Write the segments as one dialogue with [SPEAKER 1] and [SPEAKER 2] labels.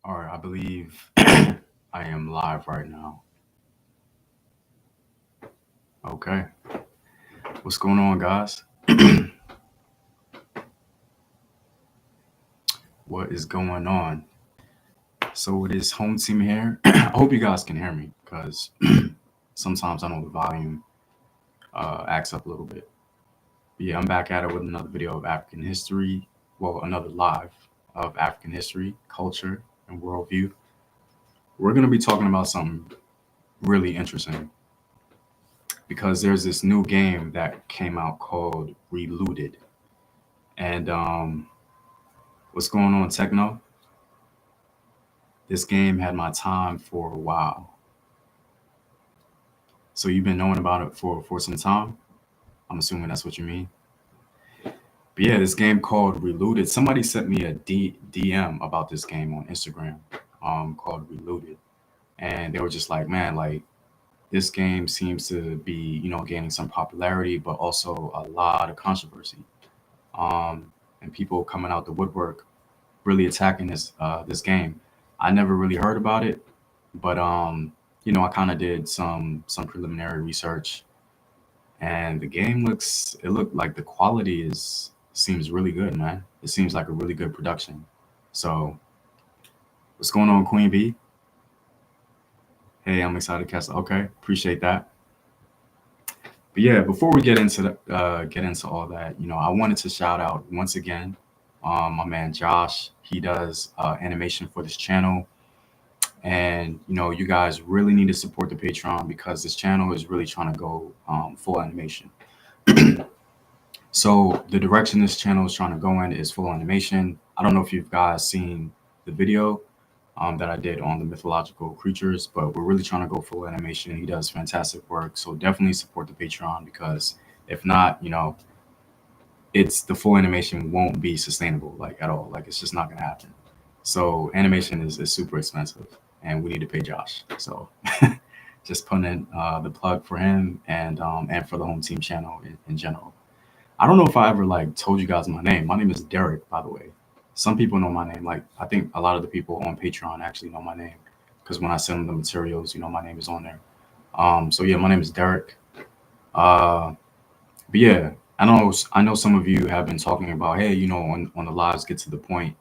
[SPEAKER 1] All right, I believe I am live right now. Okay. What's going on, guys? What is going on? So it is home team here. I hope you guys can hear me because sometimes I know the volume acts up a little bit. But yeah, I'm back at it with another video of African history. Well, another live of African history, culture, and worldview. We're going to be talking about something really interesting because there's this new game that came out called Relooted. And what's going on, Techno? This game had my time for a while. So you've been knowing about it for some time? I'm assuming that's what you mean. But yeah, this game called Relooted. Somebody sent me a DM about this game on Instagram called Relooted. And they were just like, man, like this game seems to be, gaining some popularity, but also a lot of controversy. And people coming out the woodwork really attacking this game. I never really heard about it, but I kind of did some preliminary research, and the game looked like the quality seems really good, man. It seems like a really good production. So, what's going on, Queen B? Hey, I'm excited to cast. Okay, appreciate that. But yeah, before we get into all that, I wanted to shout out once again, my man Josh. He does animation for this channel. And you guys really need to support the Patreon because this channel is really trying to go full animation. So the direction this channel is trying to go in is full animation. I don't know if you guys seen the video that I did on the mythological creatures, but we're really trying to go full animation. He does fantastic work, so definitely support the Patreon because if not, it's the full animation won't be sustainable like at all. Like it's just not gonna happen. So animation is super expensive, and we need to pay Josh. So just putting in the plug for him and for the home team channel in general. I don't know if I ever like told you guys my name. My name is Derek, by the way. Some people know my name. Like I think a lot of the people on Patreon actually know my name because when I send them the materials, my name is on there. So yeah, my name is Derek. But yeah, I know some of you have been talking about, hey, on the lives, get to the point,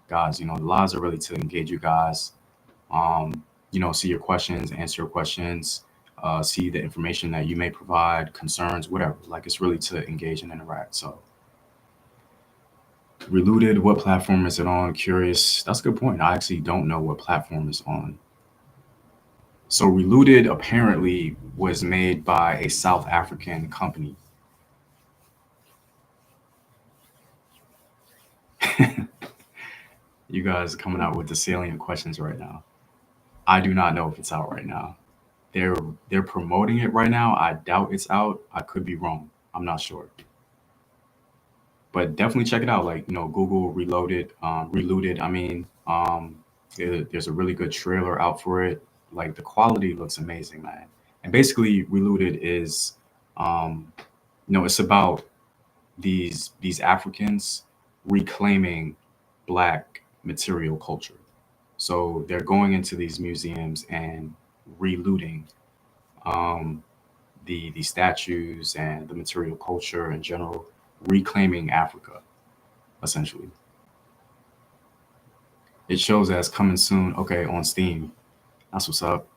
[SPEAKER 1] guys. The lives are really to engage you guys. See your questions, answer your questions, see the information that you may provide, concerns, whatever. Like it's really to engage and interact. So Relooted, what platform is it on? Curious. That's a good point. I actually don't know what platform it's on. So Relooted apparently was made by a South African company. You guys are coming out with the salient questions right now. I do not know if it's out right now. They're promoting it right now. I doubt it's out. I could be wrong. I'm not sure. But definitely check it out. Like, Google Relooted. I mean, there's a really good trailer out for it. Like the quality looks amazing, man. And basically Relooted is it's about these Africans reclaiming black material culture. So they're going into these museums and relooting um, the statues and the material culture in general, reclaiming Africa, essentially. It shows as coming soon. Okay, on Steam. That's what's up.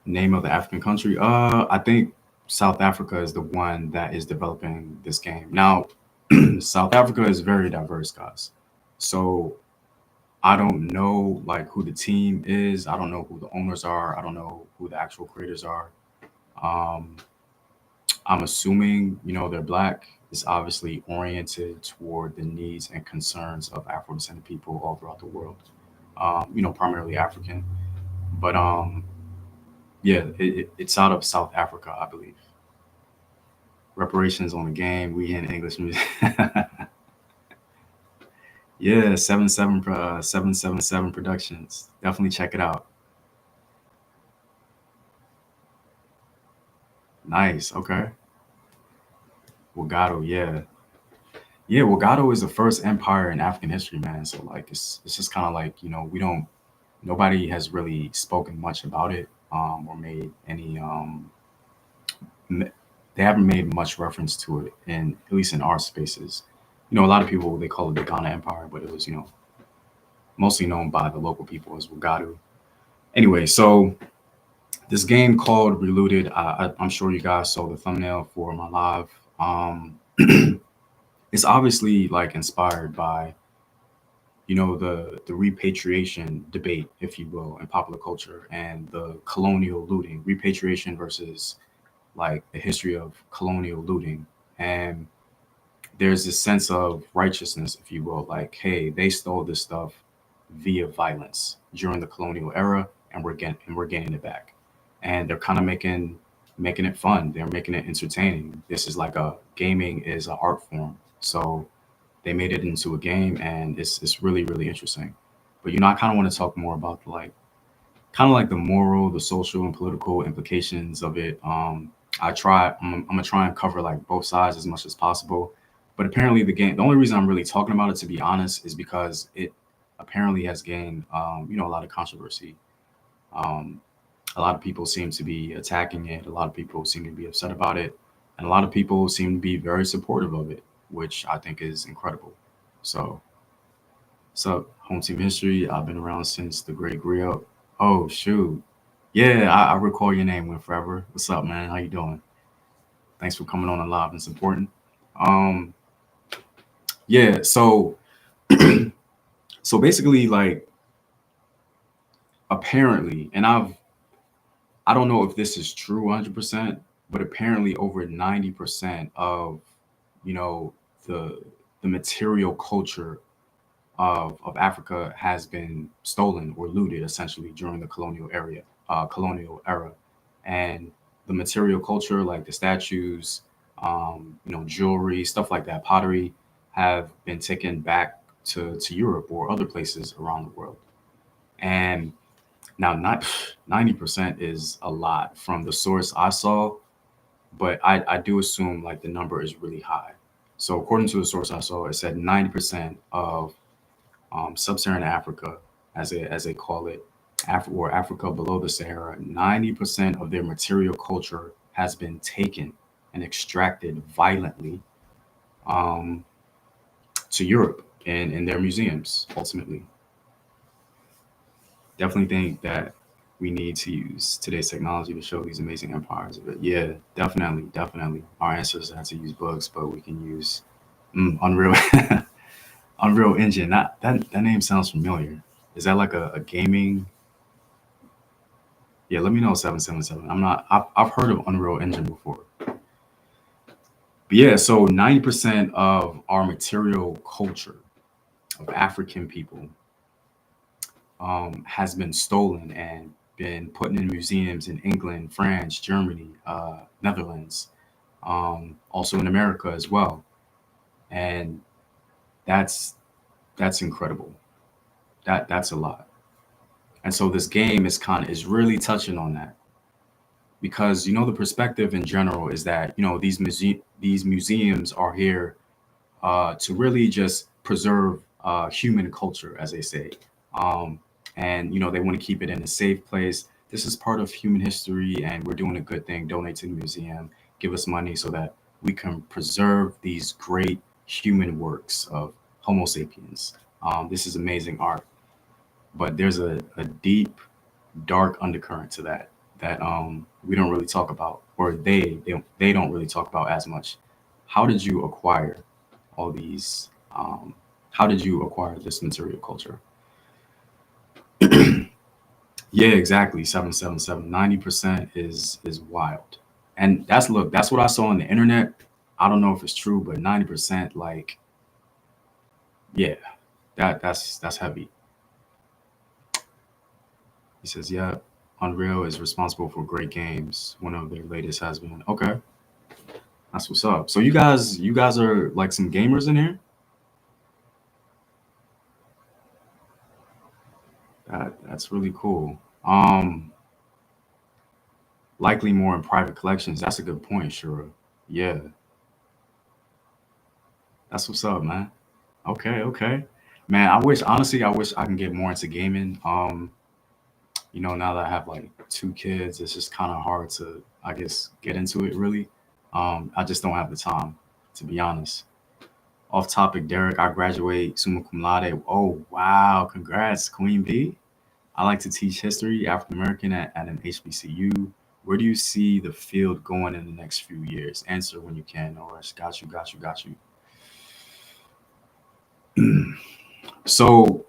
[SPEAKER 1] Name of the African country. I think South Africa is the one that is developing this game. Now, South Africa is very diverse, guys. So I don't know like who the team is. I don't know who the owners are. I don't know who the actual creators are. Um, I'm assuming, they're black. It's obviously oriented toward the needs and concerns of Afro-descended people all throughout the world. Primarily African. But yeah, it's out of South Africa, I believe. Reparations on the game. We in English music. Yeah, 777 Productions. Definitely check it out. Nice. Okay. Wagado, yeah. Yeah, Wagado is the first empire in African history, man. So like it's just kind of like, we don't nobody has really spoken much about it, or made any m- they haven't made much reference to it, in at least in our spaces. A lot of people, they call it the Ghana Empire, but it was, mostly known by the local people as Wagadu. Anyway, so this game called Relooted, I'm sure you guys saw the thumbnail for my live. It's obviously like inspired by, the repatriation debate, if you will, in popular culture, and the colonial looting, repatriation versus like the history of colonial looting. And there's this sense of righteousness, if you will, like, hey, they stole this stuff via violence during the colonial era, and we're getting it back. And they're kind of making it fun. They're making it entertaining. This is like a gaming is an art form. So they made it into a game, and it's really, really interesting. But I kind of want to talk more about like kind of like the moral, the social, and political implications of it. I'm gonna try and cover like both sides as much as possible. But apparently, the only reason I'm really talking about it, to be honest, is because it apparently has gained, a lot of controversy. Um, a lot of people seem to be attacking it. A lot of people seem to be upset about it, and a lot of people seem to be very supportive of it, which I think is incredible. So, what's up, home team history? I've been around since the Great Griot. Oh shoot, yeah, I recall your name, Went Forever. What's up, man? How you doing? Thanks for coming on the live and supporting. Um, yeah, so basically, like, apparently, and I don't know if this is true 100%, but apparently over 90% of, you know, the the material culture of Africa has been stolen or looted essentially during the colonial era, and the material culture like the statues, jewelry, stuff like that, pottery, have been taken back to Europe or other places around the world. And now, not 90% is a lot from the source I saw, but I do assume like the number is really high. So according to the source I saw, it said 90% of sub-Saharan Africa, as they call it, or Africa below the Sahara, 90% of their material culture has been taken and extracted violently, um, to Europe and in their museums. Ultimately, definitely think that we need to use today's technology to show these amazing empires. But yeah, definitely, our ancestors had to use books, but we can use Unreal. Unreal Engine. That name sounds familiar. Is that like a gaming? Yeah, let me know 777. I'm not. I've heard of Unreal Engine before. But yeah, so 90% of our material culture of African people, has been stolen and been put in museums in England, France, Germany, Netherlands, also in America as well. And that's that's incredible. That's a lot. And so this game is really touching on that, because the perspective in general is that these museums are here, to really just preserve, human culture, as they say, um, and they want to keep it in a safe place. This is part of human history, and we're doing a good thing. Donate to the museum, give us money so that we can preserve these great human works of Homo sapiens. This is amazing art, but there's a deep, dark undercurrent to that we don't really talk about, or they don't really talk about as much. How did you acquire all these? How did you acquire this material culture? Yeah, exactly. 777. 90% is wild, and that's what I saw on the internet. I don't know if it's true, but 90%, like, yeah, that's heavy. He says, yeah, Unreal is responsible for great games. One of their latest has been okay. That's what's up. So you guys are like some gamers in here. That's really cool. Likely more in private collections. That's a good point, sure. Yeah, That's what's up, man. Okay, okay. Man, I wish I can get more into gaming. Now that I have like two kids, it's just kind of hard to, I guess, get into it really. I just don't have the time, to be honest. Off topic, Derek, I graduate summa cum laude. Oh, wow. Congrats, Queen B. I like to teach history, African American at an HBCU. Where do you see the field going in the next few years? Answer when you can. No rush. Got you, got you, got you. So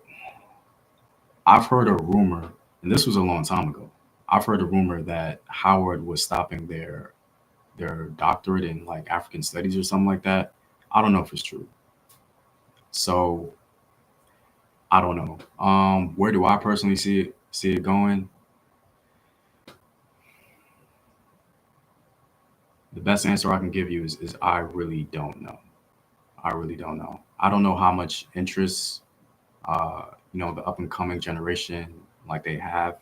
[SPEAKER 1] I've heard a rumor, and this was a long time ago. I've heard a rumor that Howard was stopping their doctorate in like African studies or something like that. I don't know if it's true. So I don't know. Where do I personally see it going? The best answer I can give you is I really don't know. I really don't know. I don't know how much interest the up and coming generation like they have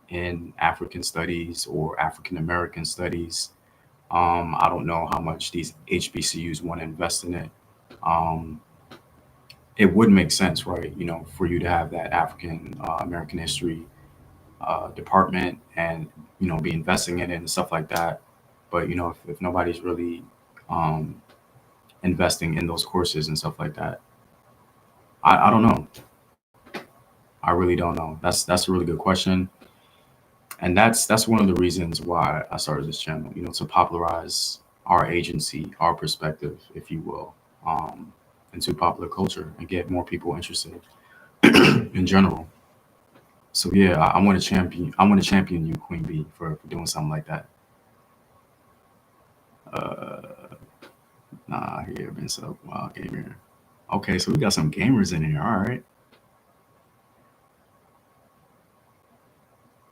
[SPEAKER 1] in African studies or African American studies. I don't know how much these HBCUs want to invest in it. Um, it would make sense, right? For you to have that African American history department and be investing in it and stuff like that. But if nobody's really um, investing in those courses and stuff like that, I don't know. I really don't know. That's a really good question, and that's one of the reasons why I started this channel. To popularize our agency, our perspective, if you will, into popular culture and get more people interested in general. So yeah, I want to champion. I want to champion you, Queen Bee, for doing something like that. Uh, here been so wow gamer. Okay, so we got some gamers in here. All right.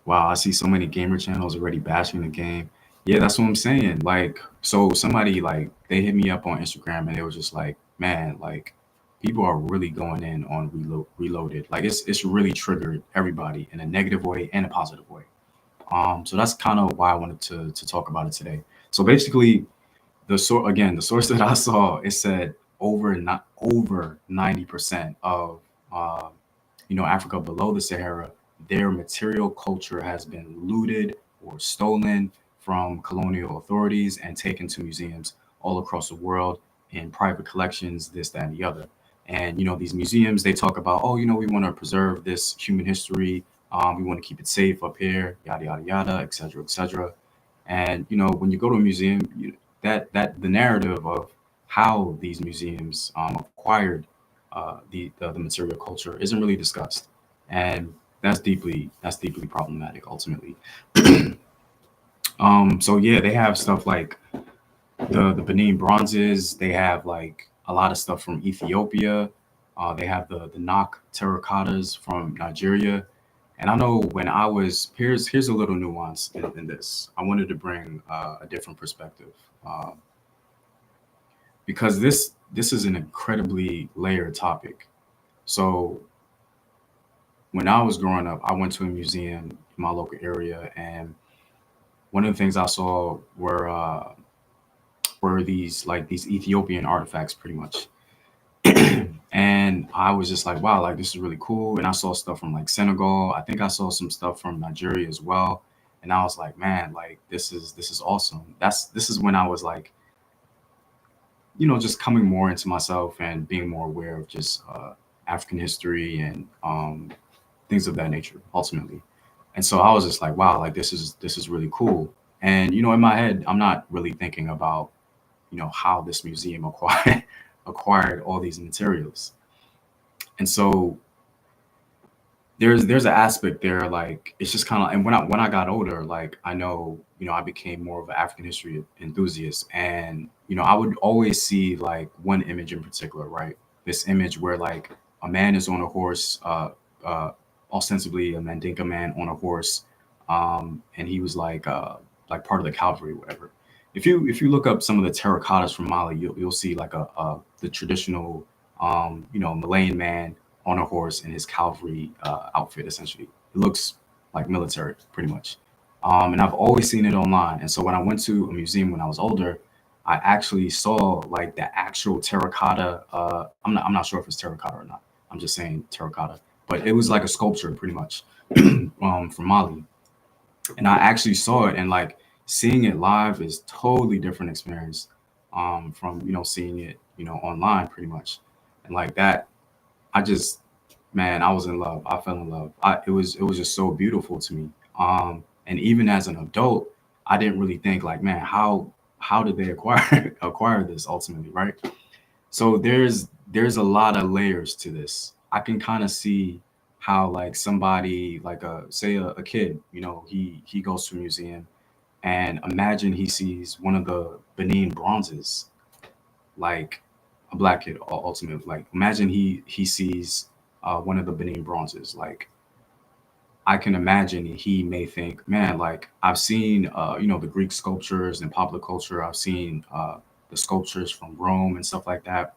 [SPEAKER 1] Wow, I see so many gamer channels already bashing the game. Yeah, that's what I'm saying. Like, so somebody like they hit me up on Instagram and they were just like, man, like people are really going in on Reloaded. Like it's really triggered everybody in a negative way and a positive way. So that's kind of why I wanted to talk about it today. So basically, the source that I saw, it said over 90% of uh, Africa below the Sahara, their material culture has been looted or stolen from colonial authorities and taken to museums all across the world in private collections, this, that, and the other. And these museums, they talk about, oh, we want to preserve this human history. We want to keep it safe up here, yada yada yada, et cetera, et cetera. And when you go to a museum, that the narrative of how these museums acquired the material culture isn't really discussed, and that's deeply problematic ultimately. So yeah, they have stuff like the Benin bronzes. They have like a lot of stuff from Ethiopia. They have the Nok terracottas from Nigeria. And I know when I was here's a little nuance in this. I wanted to bring a different perspective because this is an incredibly layered topic. So when I was growing up, I went to a museum in my local area, and one of the things I saw were these Ethiopian artifacts, pretty much. And I was just like, wow, like this is really cool. And I saw stuff from like Senegal. I think I saw some stuff from Nigeria as well. And I was like, man, like this is awesome. This is when I was like, just coming more into myself and being more aware of just African history and things of that nature, ultimately. And so I was just like, wow, like this is really cool. And in my head, I'm not really thinking about how this museum acquired acquired all these materials. And so there's an aspect there, like it's just kind of, and when I got older, like I know, I became more of an African history enthusiast. And I would always see like one image in particular, right? This image where like a man is on a horse, ostensibly a Mandinka man on a horse, and he was like part of the cavalry, whatever. If you look up some of the terracottas from Mali, you'll see like the traditional Malayan man on a horse in his cavalry outfit. Essentially, it looks like military, pretty much. And I've always seen it online. And so when I went to a museum when I was older, I actually saw like the actual terracotta. I'm not sure if it's terracotta or not. I'm just saying terracotta, but it was like a sculpture pretty much from Mali, and I actually saw it, and like seeing it live is totally different experience from seeing it online pretty much, and like that I just, man, I was in love. I fell in love. It was just so beautiful to me. And even as an adult, I didn't really think like, man, how did they acquire acquire this ultimately, right? So there's a lot of layers to this. I can kind of see how like somebody like a kid, he goes to a museum and imagine he sees one of the Benin bronzes, like a black kid ultimately. Like imagine he sees one of the Benin bronzes. Like I can imagine he may think, man, like I've seen the Greek sculptures and popular culture. I've seen the sculptures from Rome and stuff like that.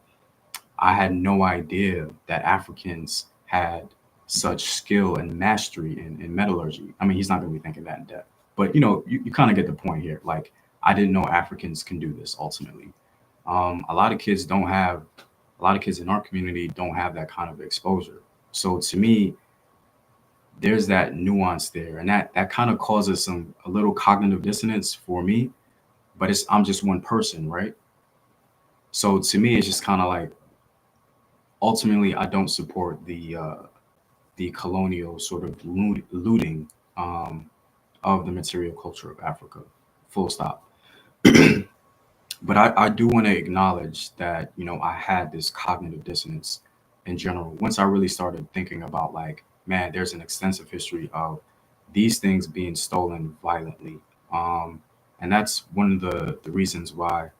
[SPEAKER 1] I had no idea that Africans had such skill and mastery in metallurgy. I mean, he's not going to be thinking that in depth, but you kind of get the point here. Like, I didn't know Africans can do this ultimately. A lot of kids don't have, a lot of kids in our community don't have that kind of exposure. So to me, there's that nuance there, and that kind of causes a little cognitive dissonance for me. But I'm just one person, right? So to me, it's just kind of like ultimately, I don't support the colonial sort of looting of the material culture of Africa. Full stop. But I do want to acknowledge that I had this cognitive dissonance in general once I really started thinking about like, man, there's an extensive history of these things being stolen violently, and that's one of the reasons why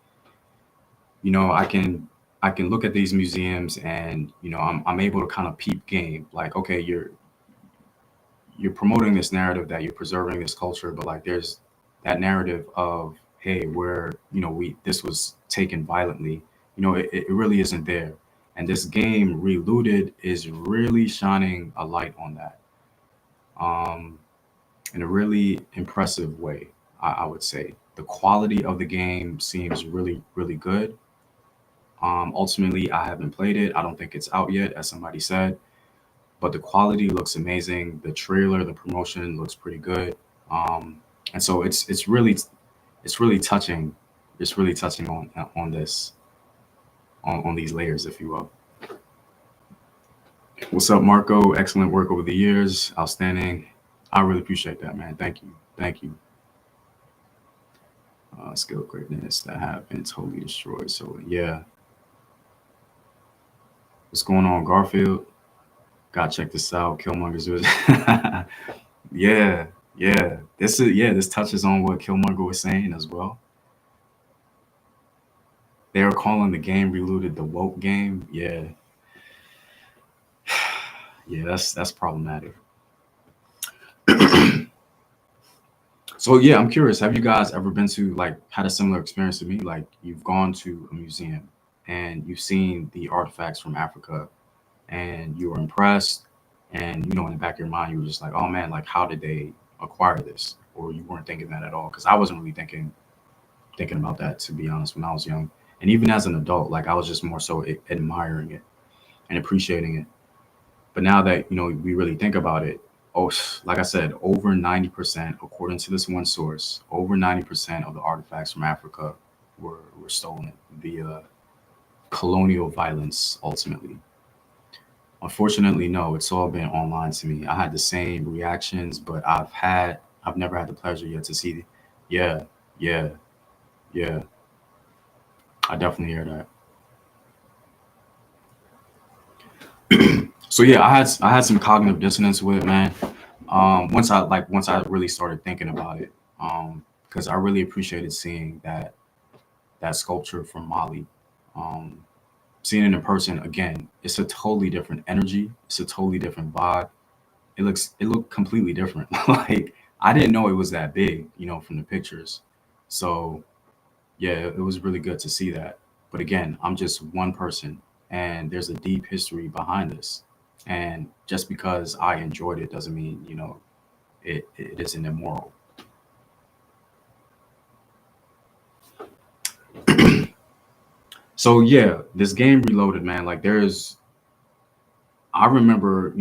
[SPEAKER 1] I can look at these museums and I'm able to kind of peep game like, okay, you're promoting this narrative that you're preserving this culture, but like there's that narrative of, hey, where we this was taken violently. It really isn't there, and this game Relooted is really shining a light on that um, in a really impressive way. I would say the quality of the game seems really really good. Ultimately, I haven't played it. I don't think it's out yet, as somebody said, but the quality looks amazing. The trailer, the promotion looks pretty good, and so it's really touching. It's really touching on this on these layers, if you will. What's up, Marco? Excellent work over the years. Outstanding. I really appreciate that, man. Thank you. Thank you. Skill greatness that have been totally destroyed. So yeah, what's going on, Garfield? Gotta check this out. Killmonger's. Yeah, yeah. This touches on what Killmonger was saying as well. They are calling the game Relooted the woke game. Yeah, yeah. That's problematic. So yeah, I'm curious. Have you guys ever been to like had a similar experience to me? Like you've gone to a museum and you've seen the artifacts from Africa and you were impressed, and in the back of your mind you were just like, oh man, like how did they acquire this? Or you weren't thinking that at all? Because I wasn't really thinking about that, to be honest, when I was young. And even as an adult, like I was just more so admiring it and appreciating it. But now that we really think about it, oh, like I said, over 90%, according to this one source, over 90% of the artifacts from Africa were stolen via colonial violence. Ultimately, unfortunately, no, it's all been online to me. I had the same reactions, but I've never had the pleasure yet to see. Yeah, yeah, yeah. I definitely hear that. So yeah, I had some cognitive dissonance with it, man. Once I really started thinking about it, because I really appreciated seeing that sculpture from Mali. Um, Seeing it in person again, it's a totally different energy. It's a totally different vibe. It looked completely different. Like I didn't know it was that big, from the pictures. So yeah, it was really good to see that. But again, I'm just one person, and there's a deep history behind this. And just because I enjoyed it doesn't mean it isn't immoral. So yeah, this game Reloaded, man. Like there's, I remember,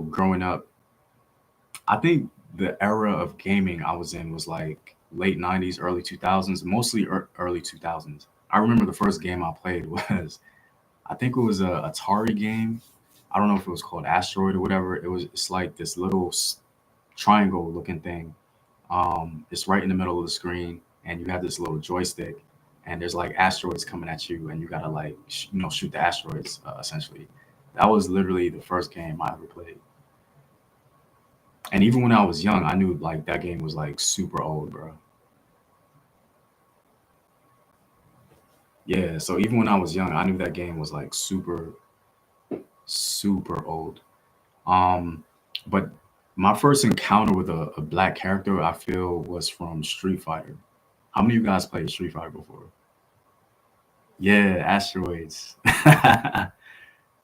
[SPEAKER 1] growing up. I think the era of gaming I was in was like late '90s, early 2000s, mostly early 2000s. I remember the first game I played was, I think it was a Atari game. I don't know if it was called Asteroid or whatever. It's like this little triangle looking thing. It's right in the middle of the screen, and you have this little joystick, and there's like asteroids coming at you, and you gotta like shoot the asteroids essentially. That was literally the first game I ever played. And even when I was young, I knew like that game was like super old, bro. Yeah, so even when I was young, I knew that game was like super, super old. Um, but my first encounter with a black character, I feel, was from Street Fighter. How many of you guys played Street Fighter before? Yeah, asteroids.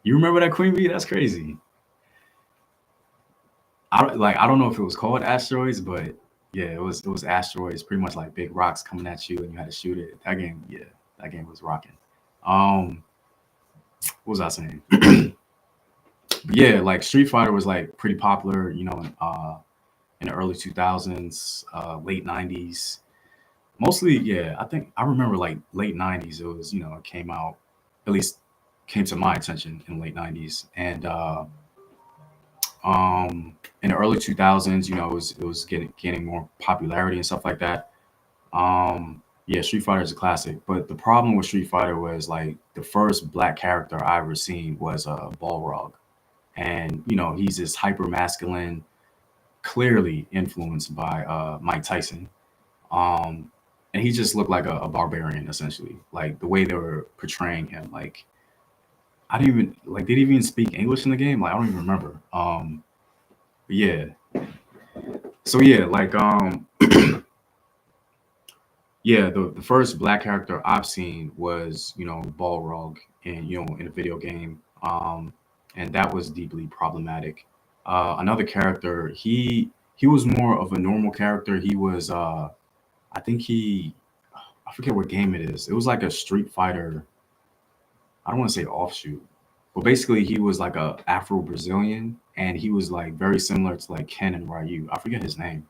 [SPEAKER 1] You remember that Queen Bee? That's crazy. I don't know if it was called asteroids, but yeah, it was asteroids, pretty much like big rocks coming at you and you had to shoot it. That game, yeah, that game was rocking. Um, what was I saying? But yeah, like Street Fighter was like pretty popular, in the early 2000s, late 90s. Mostly, yeah, I think I remember like late 90s. It was, it came out, at least came to my attention in late 90s. And in the early 2000s, it was gaining more popularity and stuff like that. Yeah, Street Fighter is a classic, but the problem with Street Fighter was like the first black character I ever seen was Balrog, and he's this hyper masculine, clearly influenced by Mike Tyson. Um, and he just looked like a barbarian essentially, like the way they were portraying him. Like I didn't even like did he even speak English in the game? Like I don't even remember. But yeah, so yeah, like yeah, the first black character I've seen was, Balrog in a video game. And that was deeply problematic. Another character, he was more of a normal character. He was I think I forget what game it is. It was like a Street Fighter, I don't want to say offshoot. But basically he was like a Afro Brazilian and he was like very similar to like Ken and Ryu. I forget his name.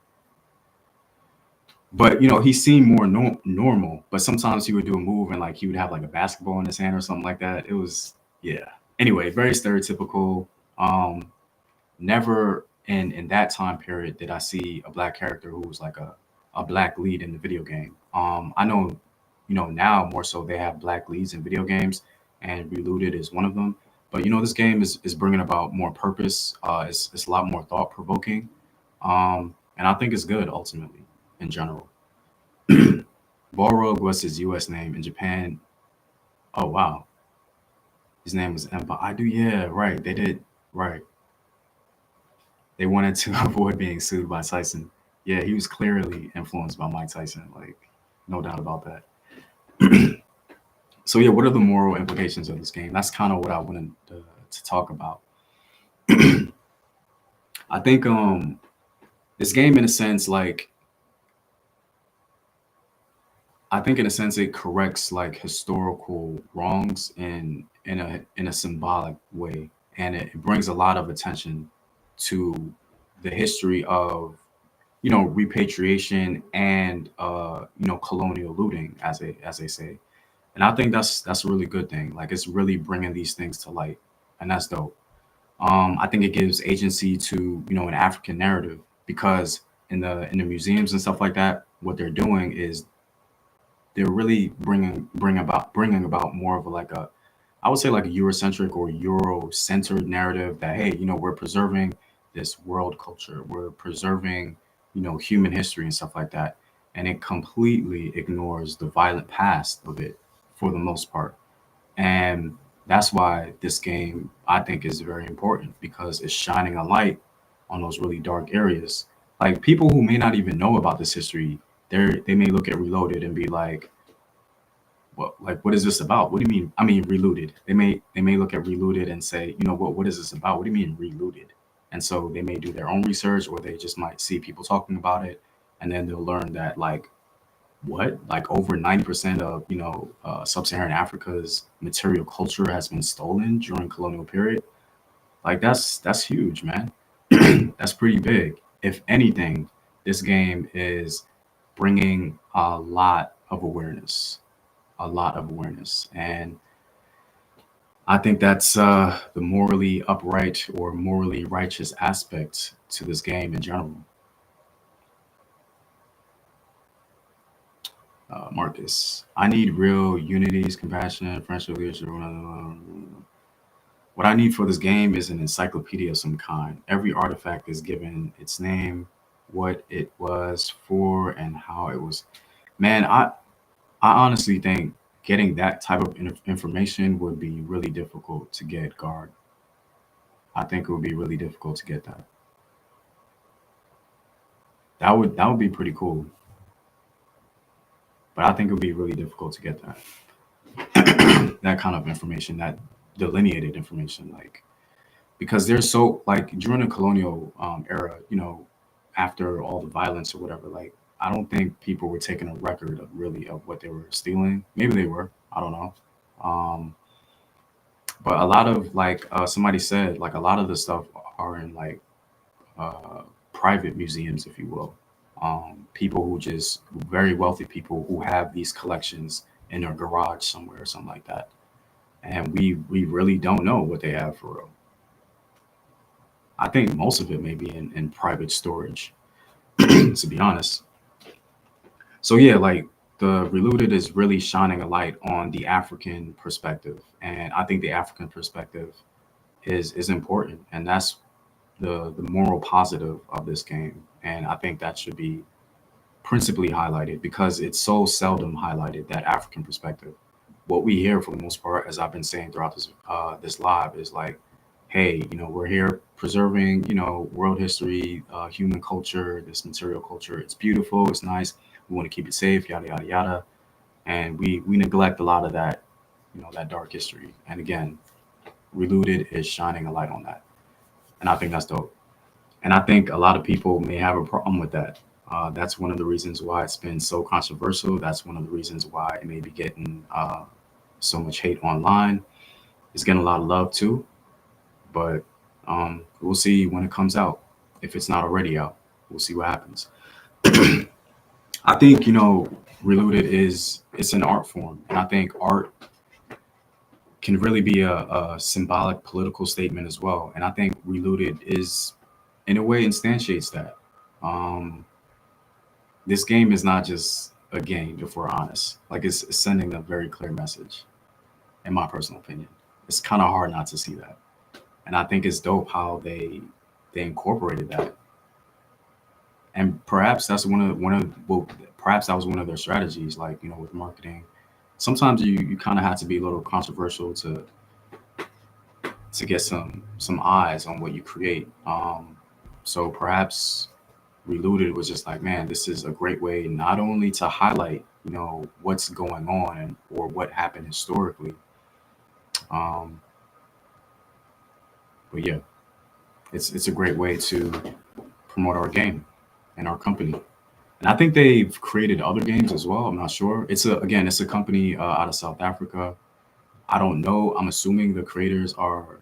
[SPEAKER 1] But he seemed more normal. But sometimes he would do a move and like he would have like a basketball in his hand or something like that. It was, yeah. Anyway, very stereotypical. Um, Never in that time period did I see a black character who was like a black lead in the video game. I know, now more so they have black leads in video games, and Relooted is one of them. But this game is bringing about more purpose. It's a lot more thought provoking, and I think it's good ultimately in general. Balrog was his U.S. name in Japan. Oh wow, his name was Empire. I do, yeah, right. They did, right. They wanted to avoid being sued by Tyson. Yeah, he was clearly influenced by Mike Tyson, like no doubt about that. So yeah, what are the moral implications of this game? That's kind of what I wanted to talk about. I think this game, in a sense, like I think in a sense it corrects like historical wrongs in a symbolic way, and it brings a lot of attention to the history of repatriation and colonial looting, as they say. And I think that's a really good thing. Like it's really bringing these things to light, and that's dope. I think it gives agency to an African narrative, because in the museums and stuff like that, what they're doing is they're really bringing about more of like a, I would say like a Eurocentric or Euro-centered narrative that, hey, we're preserving this world culture, we're preserving human history and stuff like that, and it completely ignores the violent past of it for the most part. And that's why this game, I think, is very important, because it's shining a light on those really dark areas. Like people who may not even know about this history, they may look at Reloaded and be like, "Well, like, what is this about? What do you mean? I mean, Relooted." They may look at Relooted and say, what is this about? What do you mean Relooted?" And so they may do their own research, or they just might see people talking about it, and then they'll learn that like what? Like over 90% of sub-Saharan Africa's material culture has been stolen during colonial period. Like that's huge, man. That's pretty big. If anything, this game is bringing a lot of awareness, and I think that's the morally upright or morally righteous aspect to this game in general. Marcus, I need real unities, compassion, friendship, leadership. What I need for this game is an encyclopedia of some kind. Every artifact is given its name, what it was for, and how it was. Man, I honestly think getting that type of information would be really difficult to get, guard. I think it would be really difficult to get that. That would be pretty cool, but I think it would be really difficult to get that that kind of information, that delineated information, like because they're so like during the colonial era, after all the violence or whatever. Like I don't think people were taking a record of really of what they were stealing. Maybe they were. I don't know. Um, but a lot of like somebody said, like a lot of the stuff are in like uh, private museums, if you will. People who just very wealthy people who have these collections in their garage somewhere or something like that, and we really don't know what they have for real. I think most of it may be in private storage, to be honest. So yeah, like the Relooted is really shining a light on the African perspective, and I think the African perspective is important, and that's the moral positive of this game, and I think that should be principally highlighted because it's so seldom highlighted, that African perspective. What we hear for the most part, as I've been saying throughout this live, is like, hey, we're here preserving, world history, human culture, this material culture. It's beautiful, it's nice. We want to keep it safe, yada yada yada, and we neglect a lot of that, that dark history. And again, Relooted is shining a light on that, and I think that's dope. And I think a lot of people may have a problem with that. That's one of the reasons why it's been so controversial. That's one of the reasons why it may be getting so much hate online. It's getting a lot of love too, but we'll see when it comes out. If it's not already out, we'll see what happens. I think Reloaded is it's an art form, and I think art can really be a symbolic political statement as well. And I think Reloaded is, in a way, instantiates that. Um, this game is not just a game, if we're honest. Like it's sending a very clear message, in my personal opinion. It's kind of hard not to see that, and I think it's dope how they incorporated that. And perhaps that's well, perhaps that was one of their strategies, like with marketing. Sometimes you kind of have to be a little controversial to get some eyes on what you create. So perhaps Relooted was just like, man, this is a great way not only to highlight, what's going on or what happened historically, um, but yeah, it's a great way to promote our game and our company. And I think they've created other games as well. I'm not sure. It's a company out of South Africa. I don't know. I'm assuming the creators are,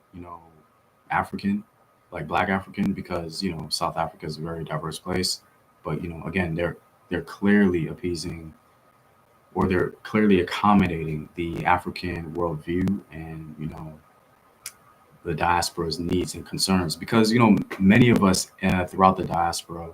[SPEAKER 1] African, like Black African, because South Africa is a very diverse place. But again, they're clearly appeasing, or they're clearly accommodating the African worldview and the diaspora's needs and concerns. Because many of us throughout the diaspora,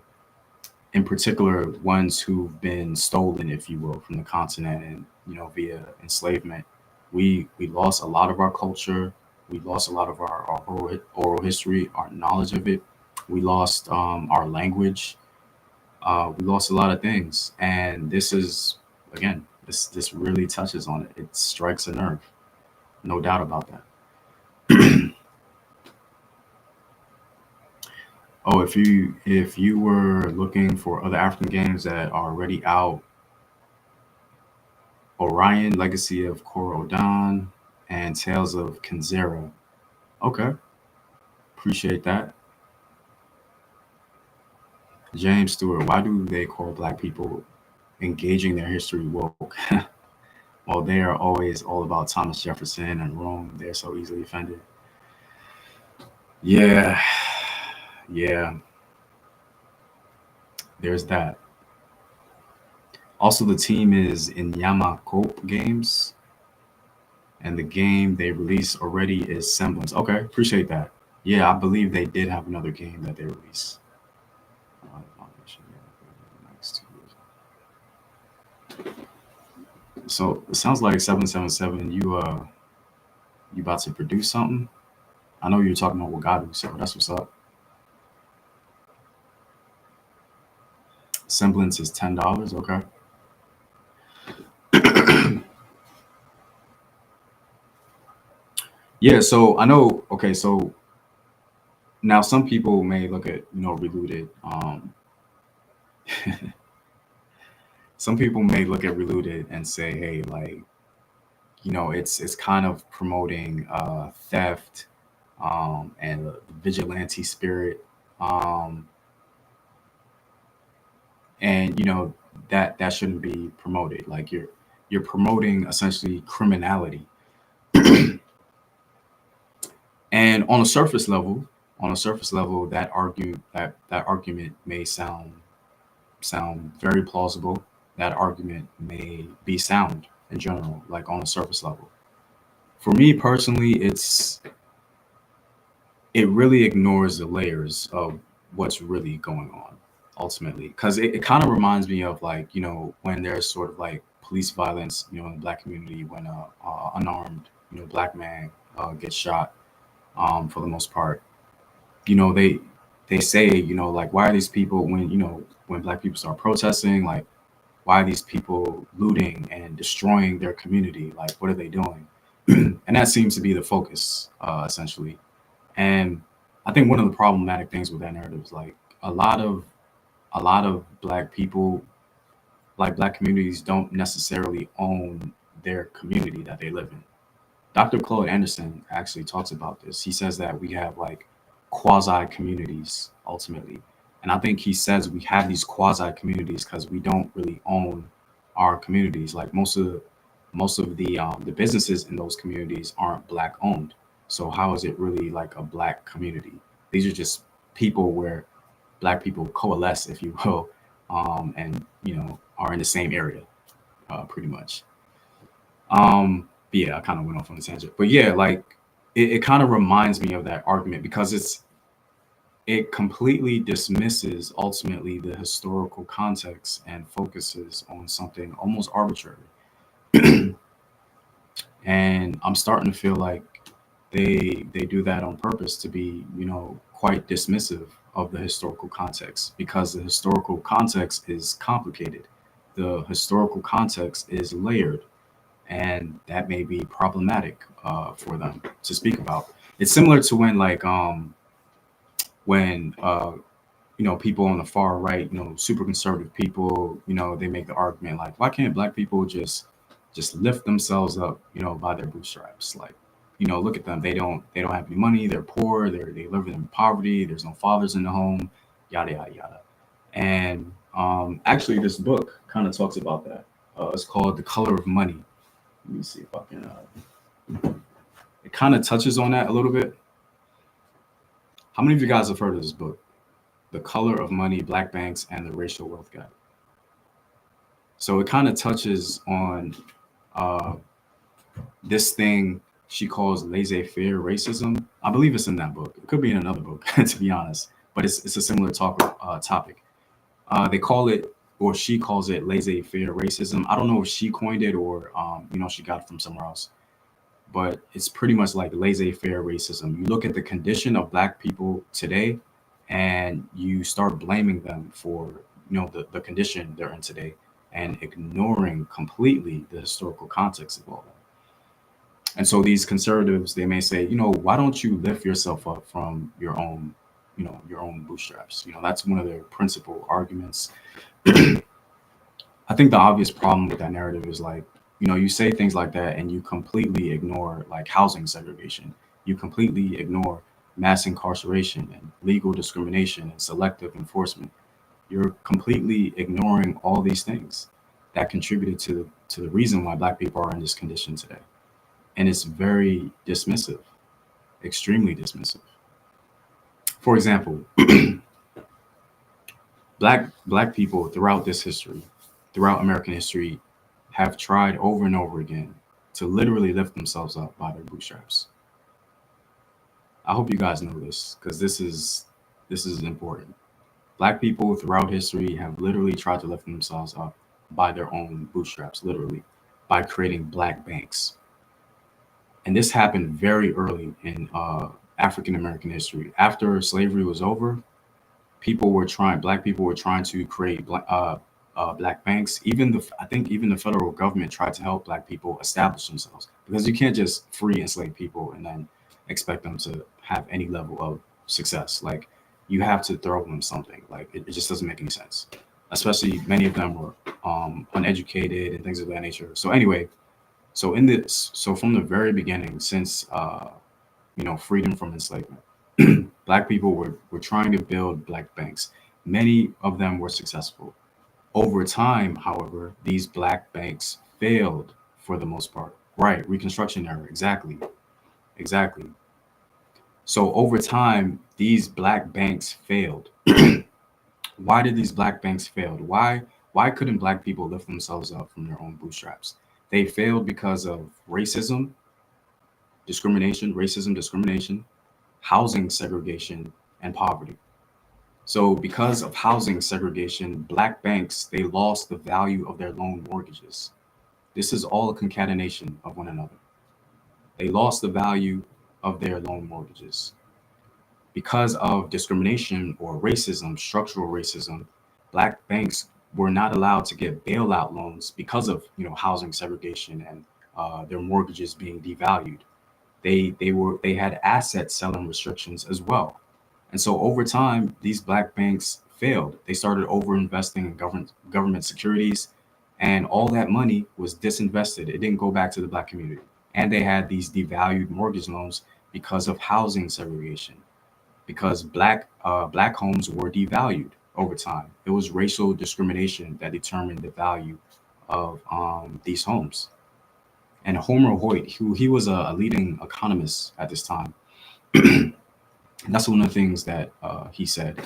[SPEAKER 1] in particular, ones who've been stolen, if you will, from the continent and via enslavement, we lost a lot of our culture. We lost a lot of our oral history, our knowledge of it. We lost our language. We lost a lot of things, and this is again, this really touches on it. It strikes a nerve, no doubt about that. Oh, if you were looking for other African games that are already out, Orion, Legacy of Korodon, and Tales of Kenzera. Okay, appreciate that. James Stewart, why do they call black people engaging their history woke. Well, they are always all about Thomas Jefferson and Rome. They're so easily offended. Yeah, yeah, there's that. Also, the team is in Yamakope Games, and the game they released already is Semblance. Okay, appreciate that. Yeah, I believe they did have another game that they released. So it sounds like 777. You about to produce something? I know you're talking about Wagadu, so that's what's up. Semblance is $10. Okay. Yeah. So I know. Okay. So now some people may look at Relooted. Some people may look at Relooted and say, hey, like, it's kind of promoting theft and the vigilante spirit, um, and that shouldn't be promoted. Like you're promoting essentially criminality. And on a surface level, that argument may sound very plausible. That argument may be sound in general, like on a surface level. For me personally, it really ignores the layers of what's really going on ultimately, because it kind of reminds me of, like, when there's sort of like police violence, in the black community, when unarmed black man gets shot, for the most part. They say, like, why are these people, when black people start protesting, like, why are these people looting and destroying their community? Like, what are they doing? And that seems to be the focus, essentially. And I think one of the problematic things with that narrative is, like, a lot of black people, like black communities, don't necessarily own their community that they live in. Dr. Claude Anderson actually talks about this. He says that we have, like, quasi communities ultimately. And I think he says we have these quasi communities because we don't really own our communities. Like, most of the businesses in those communities aren't black owned. So how is it really like a black community? These are just people where black people coalesce, if you will, and are in the same area, pretty much. Yeah, I kind of went off on a tangent, but yeah, like, it kind of reminds me of that argument because it completely dismisses ultimately the historical context and focuses on something almost arbitrary. And I'm starting to feel like they do that on purpose to be, quite dismissive of the historical context, because the historical context is complicated. The historical context is layered, and that may be problematic for them to speak about. It's similar to when, like, when people on the far right, super conservative people, they make the argument, like, why can't black people just lift themselves up, by their bootstraps? Like, look at them. They don't have any money. They're poor. They live in poverty. There's no fathers in the home. Yada yada yada. And actually, this book kind of talks about that. It's called The Color of Money. Let me see if I can. It kind of touches on that a little bit. How many of you guys have heard of this book, The Color of Money, Black Banks, and the Racial Wealth Gap? So it kind of touches on uh, this thing she calls laissez-faire racism. I believe it's in that book. It could be in another book, to be honest, but it's a similar topic. They call it, or she calls it, laissez-faire racism. I don't know if she coined it or she got it from somewhere else, but it's pretty much like laissez-faire racism. You look at the condition of black people today, and you start blaming them for the condition they're in today, and ignoring completely the historical context of all that. And so these conservatives, they may say, why don't you lift yourself up from your own bootstraps? That's one of their principal arguments. I think the obvious problem with that narrative is, like, you say things like that and you completely ignore, like, housing segregation. You completely ignore mass incarceration and legal discrimination and selective enforcement. You're completely ignoring all these things. that contributed to the reason why Black people are in this condition today. And it's very dismissive, extremely dismissive. For example, black people throughout this history, throughout American history, have tried over and over again to literally lift themselves up by their bootstraps. I hope you guys know this, because this is important. Black people throughout history have literally tried to lift themselves up by their own bootstraps, literally, by creating black banks. And this happened very early in African American history. After slavery was over, black people were trying to create black banks. I think even the federal government tried to help black people establish themselves, because you can't just free enslaved people and then expect them to have any level of success. Like, you have to throw them something. Like, it just doesn't make any sense. Especially many of them were uneducated and things of that nature. So anyway, so from the very beginning, since freedom from enslavement, black people were trying to build black banks. Many of them were successful. Over time, however, these black banks failed for the most part. Right, Reconstruction era, exactly, exactly. So over time, these black banks failed. Why did these black banks fail? Why couldn't black people lift themselves up from their own bootstraps? They failed because of racism, discrimination, housing segregation, and poverty. So because of housing segregation, black banks, they lost the value of their loan mortgages. This is all a concatenation of one another. They lost the value of their loan mortgages. Because of discrimination or racism, structural racism, black banks were not allowed to get bailout loans because of housing segregation and their mortgages being devalued. They had asset selling restrictions as well. And so over time, these black banks failed. They started over investing in government securities, and all that money was disinvested. It didn't go back to the black community. And they had these devalued mortgage loans because of housing segregation, because black homes were devalued over time. It was racial discrimination that determined the value of these homes. And Homer Hoyt, who he was a leading economist at this time, and that's one of the things that he said.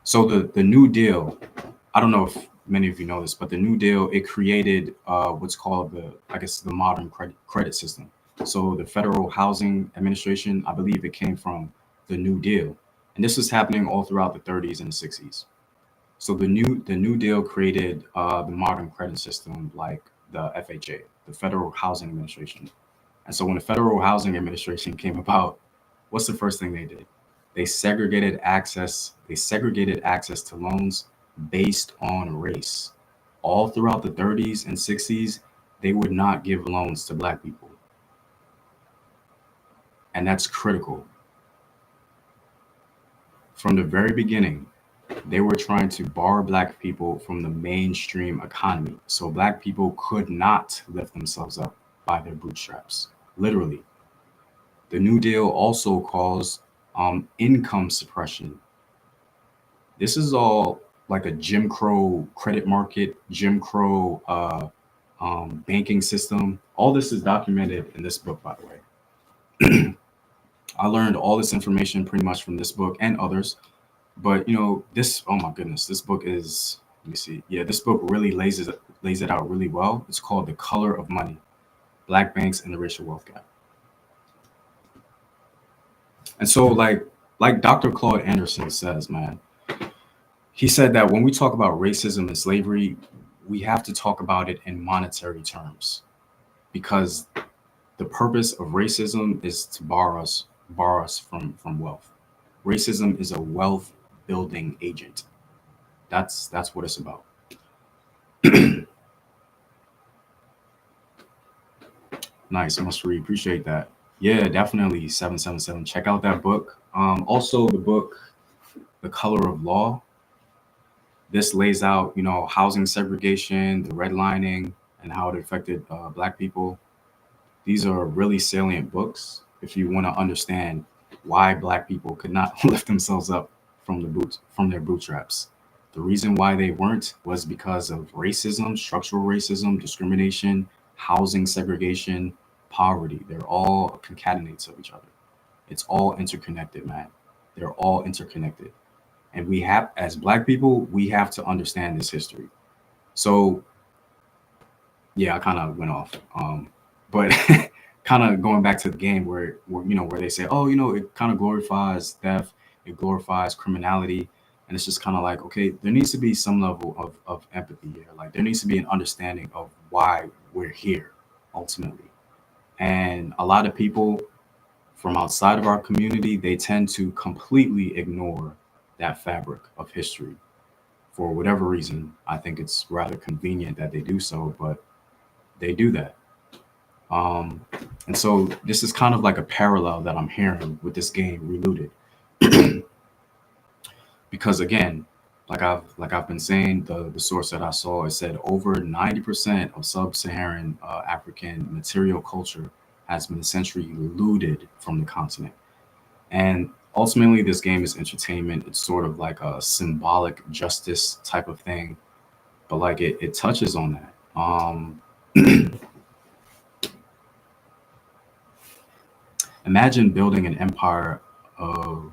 [SPEAKER 1] So the New Deal, I don't know if many of you know this, but the New Deal, it created what's called the modern credit system. So the Federal Housing Administration, I believe it came from the New Deal, and this was happening all throughout the 30s and the 60s. So the New Deal created the modern credit system, like the FHA, the Federal Housing Administration. And so when the Federal Housing Administration came about, what's the first thing they did? They segregated access. They segregated access to loans based on race. All throughout the 30s and 60s, they would not give loans to black people. And that's critical. From the very beginning, they were trying to bar black people from the mainstream economy. So black people could not lift themselves up by their bootstraps, literally. The New Deal also caused income suppression. This is all like a Jim Crow credit market, Jim Crow banking system. All this is documented in this book, by the way. I learned all this information pretty much from this book and others. But this, oh my goodness, this book is, let me see. Yeah, this book really lays it out really well. It's called The Color of Money: Black Banks and the Racial Wealth Gap. And so like Dr. Claude Anderson says, man, he said that when we talk about racism and slavery, we have to talk about it in monetary terms, because the purpose of racism is to bar us from wealth. Racism is a wealth building agent. That's what it's about. Nice, must read. Appreciate that. Yeah, definitely 777. Check out that book. Also the book, The Color of Law. This lays out, housing segregation, the redlining, and how it affected black people. These are really salient books if you want to understand why black people could not lift themselves up from their bootstraps. The reason why they weren't was because of racism, structural racism, discrimination, housing segregation, poverty. They're all concatenates of each other. It's all interconnected, man. They're all interconnected. And we have, as Black people, we have to understand this history. So, yeah, I kind of went off. But kind of going back to the game where they say, oh, it kind of glorifies theft, it glorifies criminality, and it's just kind of like, okay, there needs to be some level of empathy here. Like there needs to be an understanding of why we're here ultimately. And a lot of people from outside of our community, they tend to completely ignore that fabric of history for whatever reason. I think it's rather convenient that they do so, but they do that. Um, and so this is kind of like a parallel that I'm hearing with this game, Relooted, because again, like I've been saying, the source that I saw, it said over 90% of sub-Saharan African material culture has been essentially looted from the continent. And ultimately, this game is entertainment. It's sort of like a symbolic justice type of thing, but like it touches on that. Imagine building an empire of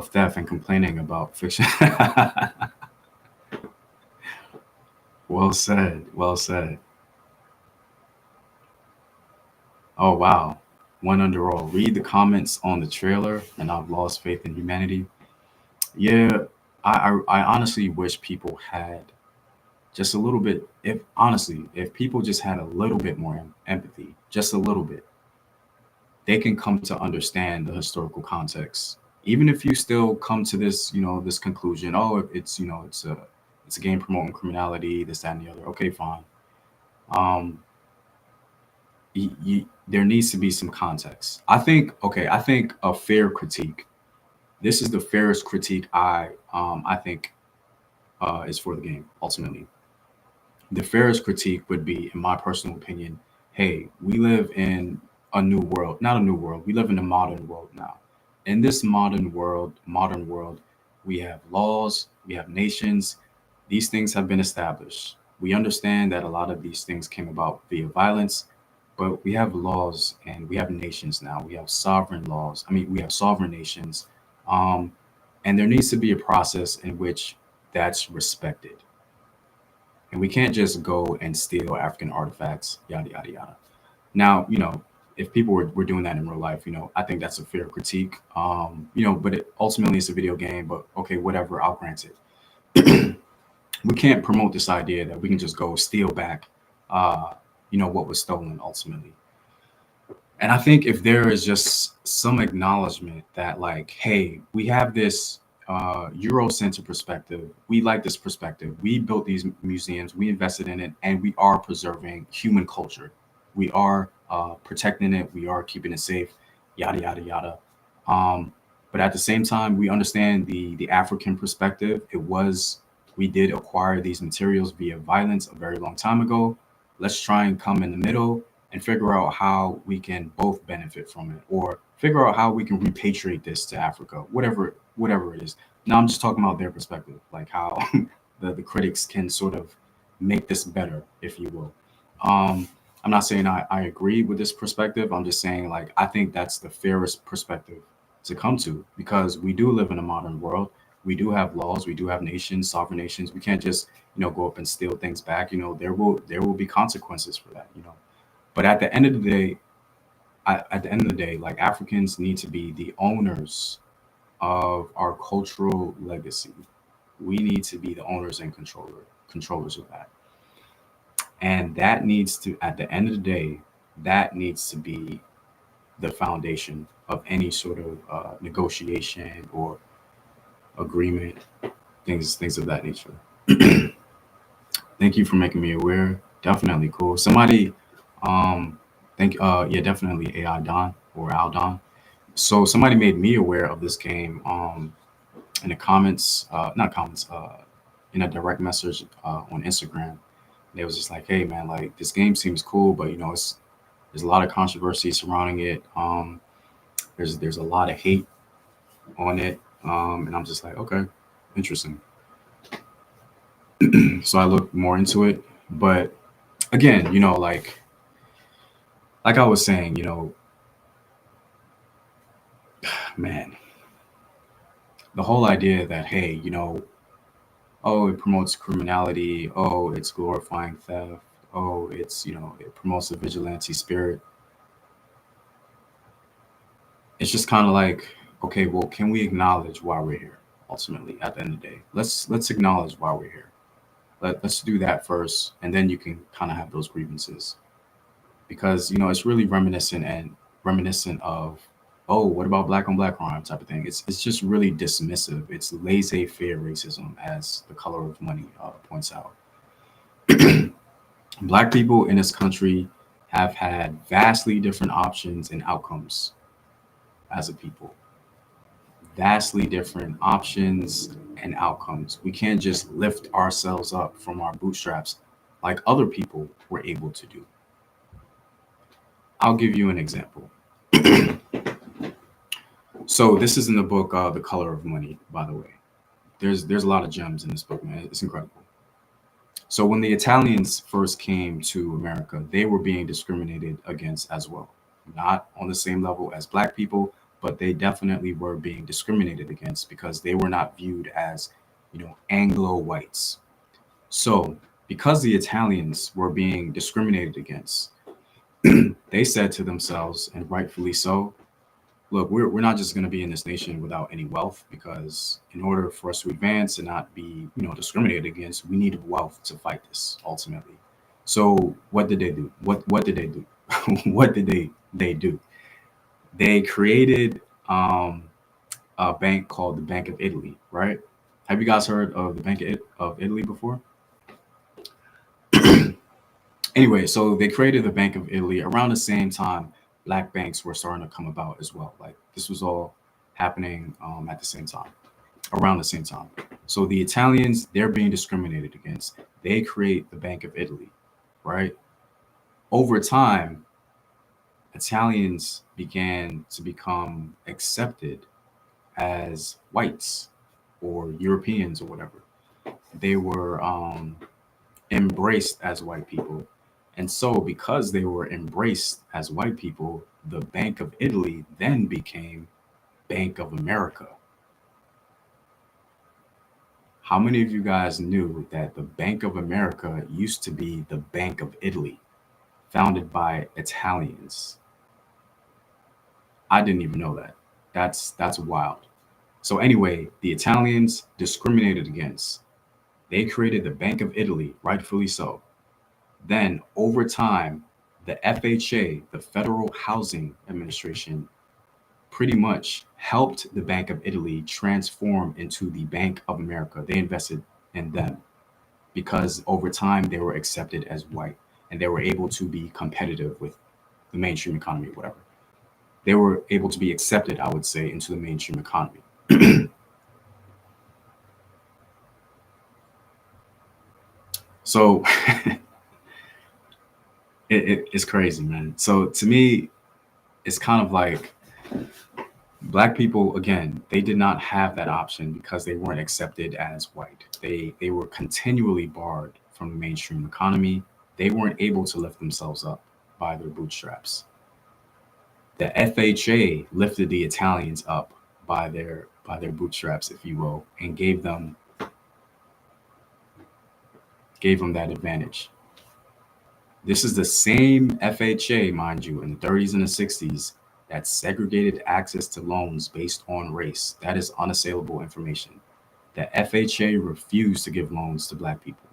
[SPEAKER 1] theft and complaining about fiction. Well said. Well said. Oh wow. One under all. Read the comments on the trailer, and I've lost faith in humanity. Yeah, I honestly wish people had just a little bit. If honestly, if people just had a little bit more empathy, just a little bit, they can come to understand the historical context. Even if you still come to this, this conclusion, oh, it's a game promoting criminality, this, that, and the other. Okay, fine. Um, there needs to be some context. I think a fair critique. This is the fairest critique I think is for the game ultimately. The fairest critique would be, in my personal opinion, hey, we live in a new world, not a new world. We live in a modern world now. In this modern world, we have laws, we have nations. These things have been established. We understand that a lot of these things came about via violence, but we have laws and we have nations now. We have sovereign laws. I mean, we have sovereign nations. Um, and there needs to be a process in which that's respected. And we can't just go and steal African artifacts, yada, yada, yada. Now, if people were doing that in real life, I think that's a fair critique. But ultimately it's a video game, but okay, whatever, I'll grant it. We can't promote this idea that we can just go steal back, what was stolen ultimately. And I think if there is just some acknowledgement that, like, hey, we have this Eurocentric perspective, we like this perspective, we built these museums, we invested in it, and we are preserving human culture. We are protecting it, we are keeping it safe, yada, yada, yada. Um, but at the same time, we understand the African perspective. We did acquire these materials via violence a very long time ago. Let's try and come in the middle and figure out how we can both benefit from it, or figure out how we can repatriate this to Africa, whatever it is. Now I'm just talking about their perspective, like how the critics can sort of make this better, if you will. Um, I'm not saying I agree with this perspective. I'm just saying, like, I think that's the fairest perspective to come to, because we do live in a modern world. We do have laws. We do have nations, sovereign nations. We can't just, go up and steal things back. There will be consequences for that. But at the end of the day, like, Africans need to be the owners of our cultural legacy. We need to be the owners and controllers of that. And that needs to, at the end of the day, that needs to be the foundation of any sort of negotiation or agreement, things of that nature. Thank you for making me aware. Definitely cool. Somebody, yeah, definitely AI Don or Al Don. So somebody made me aware of this game in the comments, not comments, in a direct message on Instagram. They was just like, hey man, like this game seems cool, but there's a lot of controversy surrounding it. There's a lot of hate on it, and I'm just like, okay, interesting. So I looked more into it. But again, like I was saying, man, the whole idea that, hey, oh, it promotes criminality, oh, it's glorifying theft, oh, it promotes a vigilante spirit. It's just kind of like, okay, well, can we acknowledge why we're here? Ultimately, at the end of the day, let's acknowledge why we're here. Let's do that first, and then you can kind of have those grievances, because it's really reminiscent of, oh, what about black on black crime type of thing. It's just really dismissive. It's laissez-faire racism, as The Color of Money points out. Black people in this country have had vastly different options and outcomes as a people. Vastly different options and outcomes. We can't just lift ourselves up from our bootstraps like other people were able to do. I'll give you an example. So this is in the book, The Color of Money, by the way. There's a lot of gems in this book, man. It's incredible. So when the Italians first came to America, they were being discriminated against as well. Not on the same level as black people, but they definitely were being discriminated against because they were not viewed as, Anglo whites. So because the Italians were being discriminated against, they said to themselves, and rightfully so, look, we're not just going to be in this nation without any wealth, because in order for us to advance and not be, discriminated against, we need wealth to fight this ultimately. So what did they do? What did they do? What did they do? They created a bank called the Bank of Italy, right? Have you guys heard of the Bank of Italy before? Anyway, so they created the Bank of Italy around the same time black banks were starting to come about as well. Like this was all happening at the same time, around the same time. So the Italians, they're being discriminated against. They create the Bank of Italy, right? Over time, Italians began to become accepted as whites or Europeans or whatever. They were embraced as white people. And so, because they were embraced as white people, the Bank of Italy then became Bank of America. How many of you guys knew that the Bank of America used to be the Bank of Italy, founded by Italians? I didn't even know that. That's wild. So anyway, the Italians discriminated against. They created the Bank of Italy, rightfully so. Then, over time, the FHA, the Federal Housing Administration, pretty much helped the Bank of Italy transform into the Bank of America. They invested in them because over time they were accepted as white and they were able to be competitive with the mainstream economy, whatever. They were able to be accepted, I would say, into the mainstream economy. So it's crazy, man. So to me, it's kind of like black people, again, they did not have that option because they weren't accepted as white. They were continually barred from the mainstream economy. They weren't able to lift themselves up by their bootstraps. The FHA lifted the Italians up by their bootstraps, if you will, and gave them that advantage. This is the same FHA, mind you, in the 30s and the 60s that segregated access to loans based on race. That is unassailable information. The FHA refused to give loans to black people.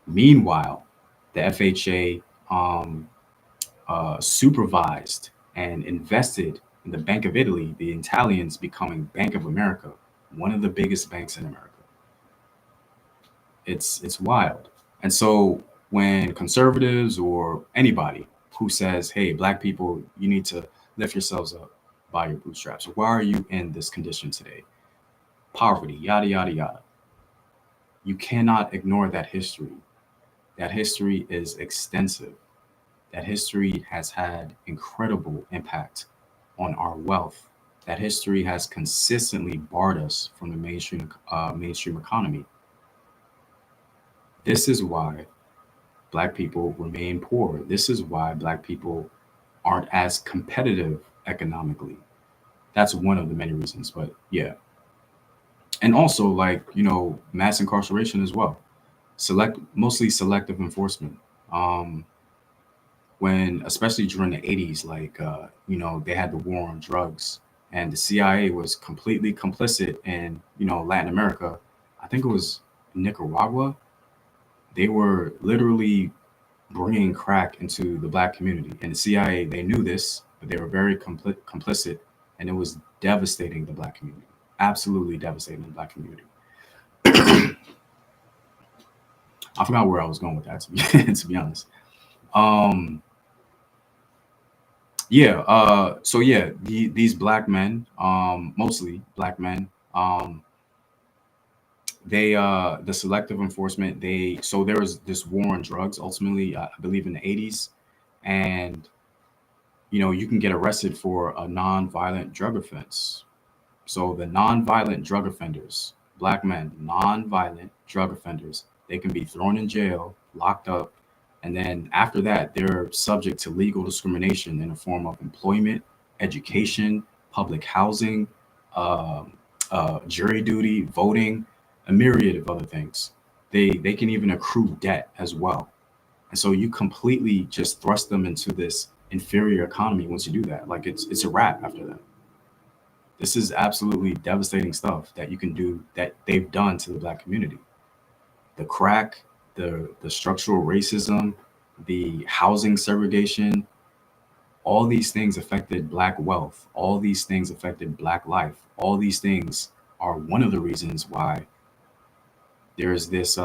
[SPEAKER 1] Meanwhile, the FHA supervised and invested in the Bank of Italy, the Italians becoming Bank of America, one of the biggest banks in America. It's wild. And so when conservatives or anybody who says, hey, black people, you need to lift yourselves up by your bootstraps. Why are you in this condition today? Poverty, yada, yada, yada. You cannot ignore that history. That history is extensive. That history has had incredible impact on our wealth. That history has consistently barred us from the mainstream economy. This is why Black people remain poor. This is why Black people aren't as competitive economically. That's one of the many reasons. But yeah. And also, like, mass incarceration as well. Mostly selective enforcement. Um, when, especially during the 80s, like, they had the war on drugs, and the CIA was completely complicit in, Latin America. I think it was Nicaragua. They were literally bringing crack into the Black community, and the CIA, they knew this, but they were very complicit, and it was devastating the Black community. Absolutely devastating the Black community. I forgot where I was going with that, to be honest. Um, yeah. So yeah, these Black men, mostly Black men, the selective enforcement. So there was this war on drugs. Ultimately, I believe in the 80s, and you can get arrested for a non-violent drug offense. So the non-violent drug offenders, Black men, non-violent drug offenders, they can be thrown in jail, locked up, and then after that, they're subject to legal discrimination in the form of employment, education, public housing, um jury duty, voting, a myriad of other things. They can even accrue debt as well. And so you completely just thrust them into this inferior economy once you do that. Like it's a wrap after that. This is absolutely devastating stuff that you can do, that they've done to the Black community. The crack, the structural racism, the housing segregation, all these things affected Black wealth. All these things affected Black life. All these things are one of the reasons why there's this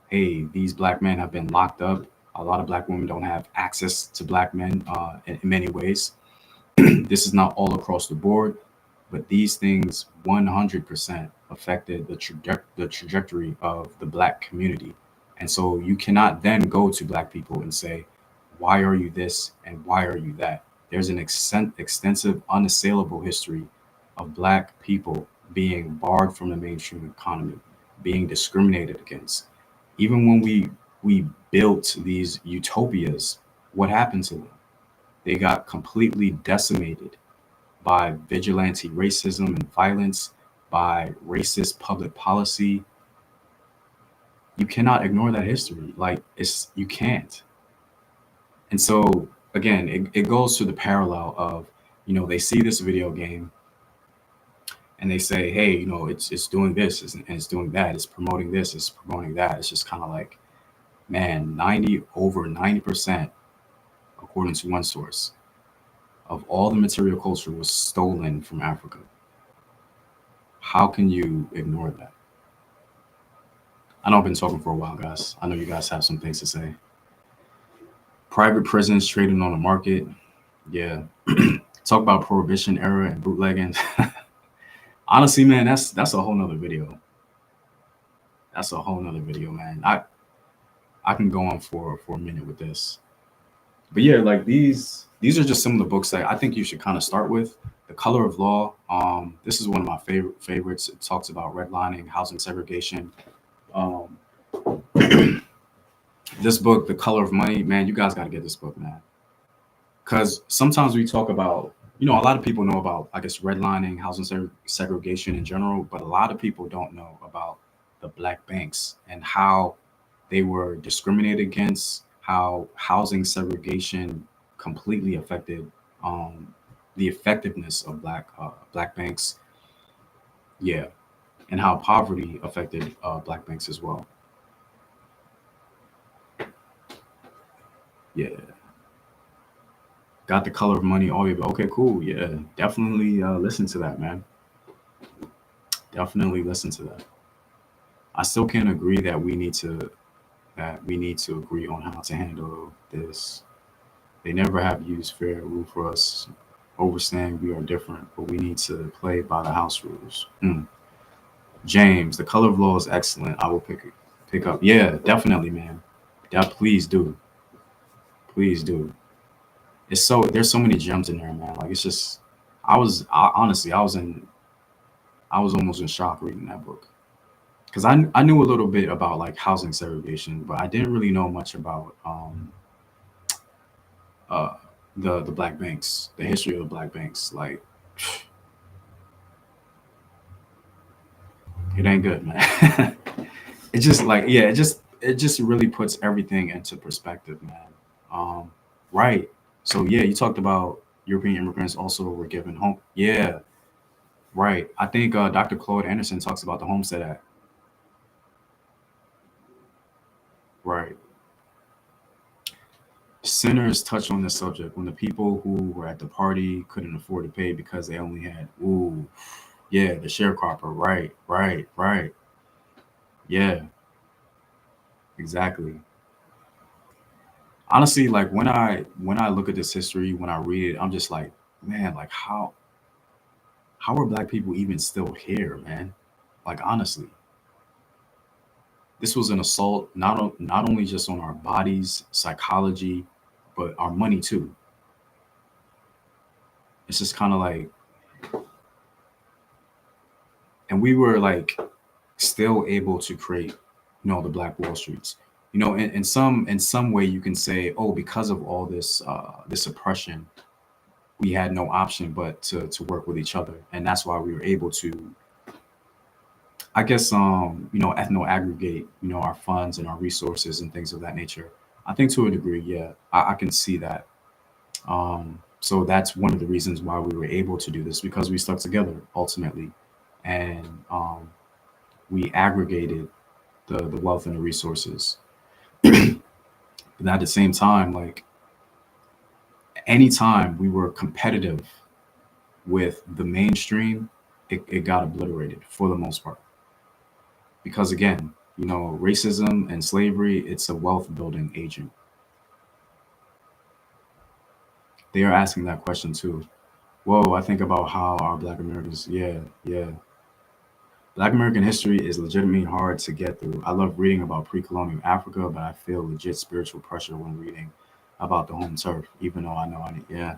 [SPEAKER 1] hey, these Black men have been locked up. A lot of Black women don't have access to Black men in many ways. This is not all across the board, but these things 100% affected the trajectory of the Black community. And so you cannot then go to Black people and say, why are you this and why are you that? There's an extensive, unassailable history of Black people being barred from the mainstream economy, being discriminated against. Even when we built these utopias, what happened to them? They got completely decimated by vigilante racism and violence, by racist public policy. You cannot ignore that history. Like you can't. And so again, it goes to the parallel of, they see this video game and they say, hey, it's doing this and it's doing that, it's promoting this, it's promoting that. It's just kind of like, man, over 90%, according to one source, of all the material culture was stolen from Africa. How can you ignore that? I know I've been talking for a while, guys. I know you guys have some things to say. Private prisons trading on the market. Yeah. Talk about prohibition era and bootlegging. Honestly, man, that's a whole nother video. That's a whole nother video, man. I can go on for a minute with this. But yeah, like these are just some of the books that I think you should kind of start with. The Color of Law. This is one of my favorites. It talks about redlining, housing segregation. This book, The Color of Money, man, you guys got to get this book, man. Because sometimes we talk about, a lot of people know about, I guess, redlining, housing segregation in general, but a lot of people don't know about the Black banks and how they were discriminated against, how housing segregation completely affected um, the effectiveness of Black banks. Yeah, and how poverty affected Black banks as well. Yeah, got The Color of Money audio. Okay, cool. Yeah, definitely listen to that, man. Definitely listen to that. I still can't agree that we need to agree on how to handle this. They never have used fair rule for us. Overstand we are different, but we need to play by the house rules. James, The Color of Law is excellent. I will pick up. Yeah, definitely, man. Yeah, please do. Please do. There's so many gems in there, man. Like it's just honestly I was almost in shock reading that book because I knew a little bit about like housing segregation, but I didn't really know much about uh, the black banks, the history of the black banks. Like it ain't good, man. It just like yeah, it just really puts everything into perspective, man. Right. So yeah, you talked about European immigrants also were given home. Yeah, right. I think Dr. Claude Anderson talks about the Homestead Act. Right. Sinners touch on this subject when the people who were at the party couldn't afford to pay because they only had ooh, yeah, the sharecropper. Right, right, right. Yeah, exactly. Honestly, like when I look at this history, when I read it, I'm just like, man, like how are black people even still here, man? Like honestly, this was an assault not only just on our bodies, psychology, but our money too. It's just kind of like, and we were like still able to create, the Black Wall Streets. In some way, you can say, oh, because of all this oppression, we had no option but to work with each other, and that's why we were able to, I guess, ethno aggregate, our funds and our resources and things of that nature. I think to a degree, yeah, I can see that. So that's one of the reasons why we were able to do this because we stuck together ultimately, and we aggregated the wealth and the resources. But at the same time, like anytime we were competitive with the mainstream, it got obliterated for the most part. Because again, racism and slavery, it's a wealth building agent. They are asking that question too. Whoa, I think about how our Black Americans, yeah, yeah. Black American history is legitimately hard to get through. I love reading about pre colonial Africa, but I feel legit spiritual pressure when reading about the home turf, even though I know I need, yeah.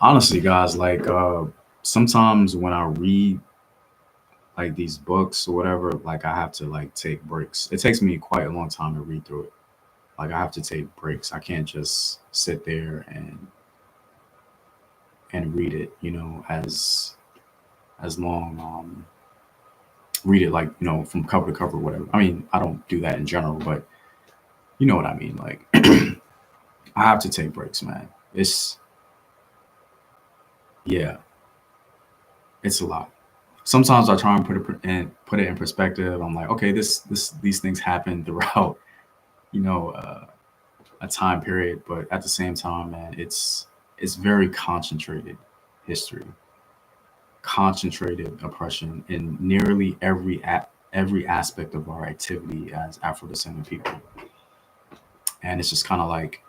[SPEAKER 1] Honestly, guys, like sometimes when I read like these books or whatever, like I have to like take breaks. It takes me quite a long time to read through it. Like I have to take breaks. I can't just sit there and read it, as long read it like, from cover to cover, whatever. I mean, I don't do that in general, but you know what I mean. Like I have to take breaks, man. It's yeah, it's a lot. Sometimes I try and put it in perspective. I'm like, okay, these things happen throughout, you know, a time period, but at the same time, man, it's very concentrated history, concentrated oppression in nearly every aspect of our activity as Afro descendant people, and it's just kind of like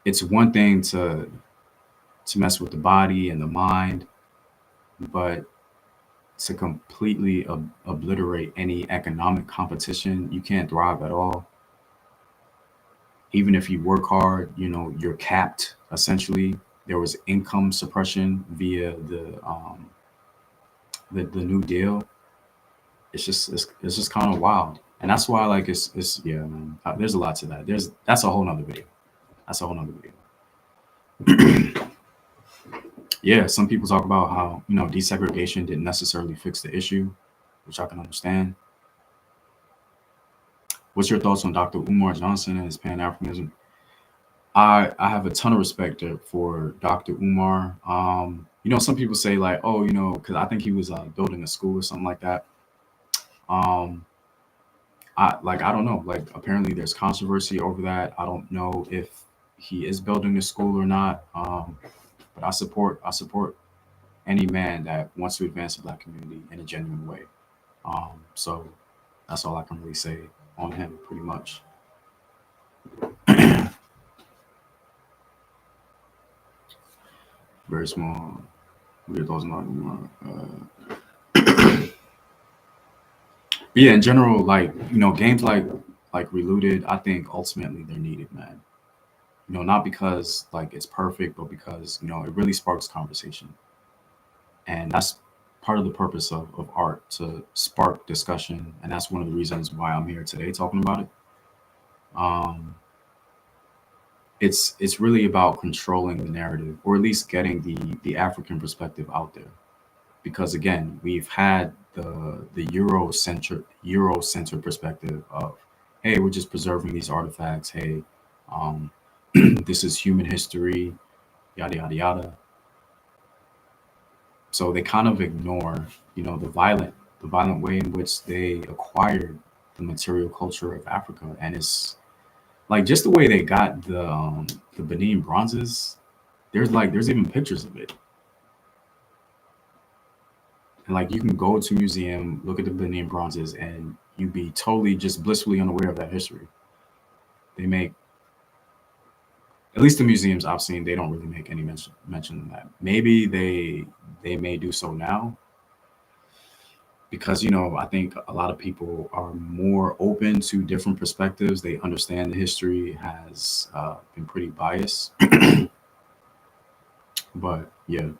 [SPEAKER 1] it's one thing to mess with the body and the mind, but to completely obliterate any economic competition, you can't thrive at all. Even if you work hard, you're capped essentially. There was income suppression via the New Deal. It's just kind of wild, and that's why like it's yeah, man. There's a lot to that. That's a whole nother video. That's a whole nother video. Yeah, some people talk about how desegregation didn't necessarily fix the issue, which I can understand. What's your thoughts on Dr. Umar Johnson and his Pan Africanism? I have a ton of respect for Dr. Umar. Some people say like, oh, because I think he was building a school or something like that. Um, I don't know. Like apparently there's controversy over that. I don't know if he is building a school or not. But I support any man that wants to advance the black community in a genuine way. So that's all I can really say on him, pretty much. Very small. Weird thoughts not. But yeah, in general, like games like Relooted, I think ultimately they're needed, man. Not because like it's perfect, but because it really sparks conversation, and that's part of the purpose of art to spark discussion, and that's one of the reasons why I'm here today talking about it. Um, it's really about controlling the narrative, or at least getting the African perspective out there. Because again, we've had the Eurocentric perspective of, hey, we're just preserving these artifacts. Hey, um, this is human history, yada yada yada. So they kind of ignore, the violent way in which they acquired the material culture of Africa, and it's like just the way they got the Benin bronzes. There's even pictures of it, and like you can go to museum, look at the Benin bronzes, and you be totally just blissfully unaware of that history. They make, at least the museums I've seen, they don't really make any mention of that. Maybe they may do so now, because I think a lot of people are more open to different perspectives. They understand the history has been pretty biased. But yeah,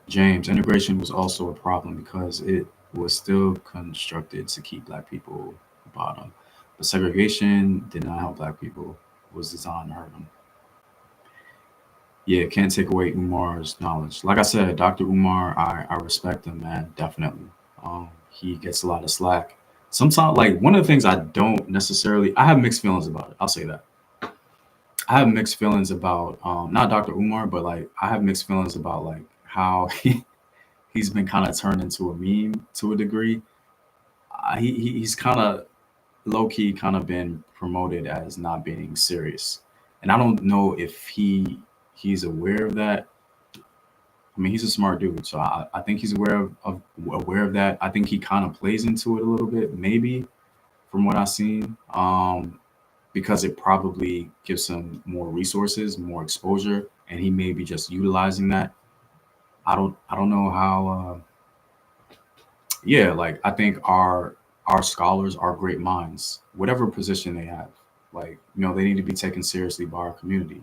[SPEAKER 1] James, integration was also a problem because it was still constructed to keep black people bottom. But segregation did not help black people. It was designed to hurt them. Yeah, can't take away Umar's knowledge. Like I said, Dr. Umar, I respect him, man, definitely. He gets a lot of slack. Sometimes, like one of the things I don't necessarily, I have mixed feelings about it. I'll say that. I have mixed feelings about not Dr. Umar, but like I have mixed feelings about like how he's been kind of turned into a meme to a degree. He's kind of low key kind of been promoted as not being serious, and I don't know if he's aware of that. I mean, he's a smart dude, so I think he's aware of that. I think he kind of plays into it a little bit, maybe from what I've seen, because it probably gives him more resources, more exposure, and he may be just utilizing that. I don't know how. Yeah, like I think our scholars are great minds, whatever position they have. Like they need to be taken seriously by our community.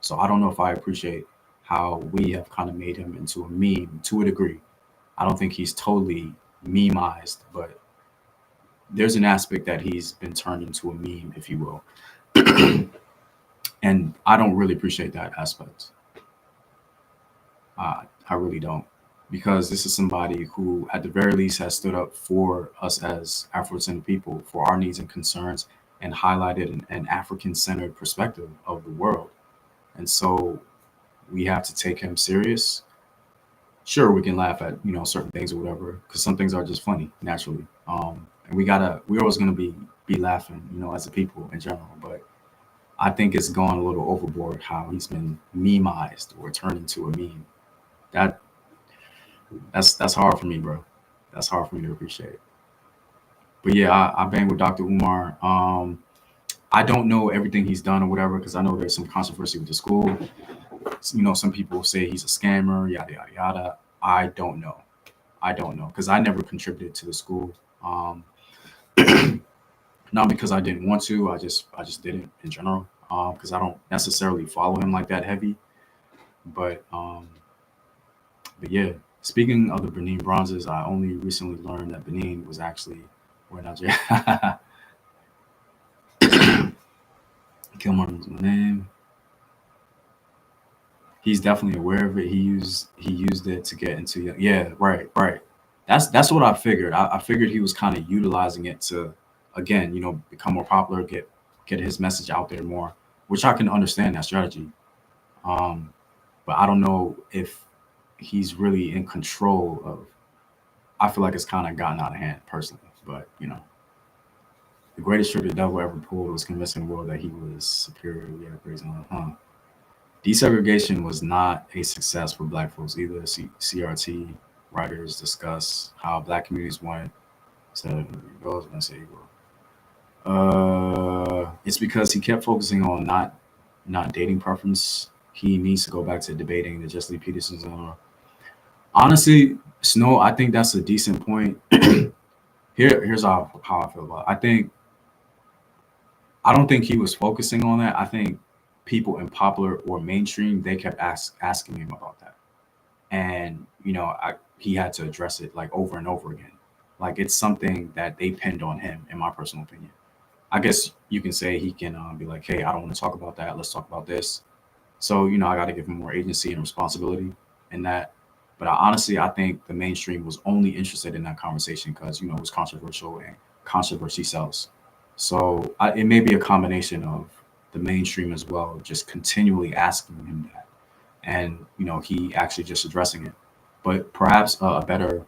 [SPEAKER 1] So I don't know if I appreciate how we have kind of made him into a meme to a degree. I don't think he's totally memeized, but there's an aspect that he's been turned into a meme, if you will. And I don't really appreciate that aspect. I really don't, because this is somebody who, at the very least, has stood up for us as Afro-descended people, for our needs and concerns, and highlighted an African-centered perspective of the world. And so we have to take him serious. Sure, we can laugh at certain things or whatever, because some things are just funny naturally. And we're always gonna be laughing, as a people in general. But I think it's gone a little overboard how he's been memeized or turned into a meme. That that's hard for me, bro. That's hard for me to appreciate. But yeah, I bang with Dr. Umar. I don't know everything he's done or whatever, because I know there's some controversy with the school. Some people say he's a scammer, yada yada yada. I don't know. I don't know, because I never contributed to the school. Um, Not because I didn't want to. I just didn't in general. Because I don't necessarily follow him like that heavy. But but yeah. Speaking of the Benin bronzes, I only recently learned that Benin was actually where Nigeria. Kilmartin was my name. He's definitely aware of it. He used it to get into, yeah, right, right. That's what I figured. I figured he was kind of utilizing it to, again, become more popular, get his message out there more, which I can understand that strategy. Um, but I don't know if he's really in control of. I feel like it's kind of gotten out of hand personally, but the greatest trick the devil ever pulled was convincing the world that he was superior. Yeah, crazy, huh? Desegregation was not a success for Black folks either. CRT writers discuss how Black communities wanted to goals when I say equal. It's because he kept focusing on not dating preference. He needs to go back to debating the Jesse Lee Peterson's. Honestly, Snow, I think that's a decent point. Here's how I feel about it. I don't think he was focusing on that. I think people in popular or mainstream, they kept asking him about that. And he had to address it like over and over again. Like it's something that they pinned on him, in my personal opinion. I guess you can say he can be like, hey, I don't want to talk about that. Let's talk about this. So, I got to give him more agency and responsibility in that. But I think the mainstream was only interested in that conversation because, it was controversial and controversy sells. So it may be a combination of the mainstream as well, just continually asking him that. And, he actually just addressing it. But perhaps a better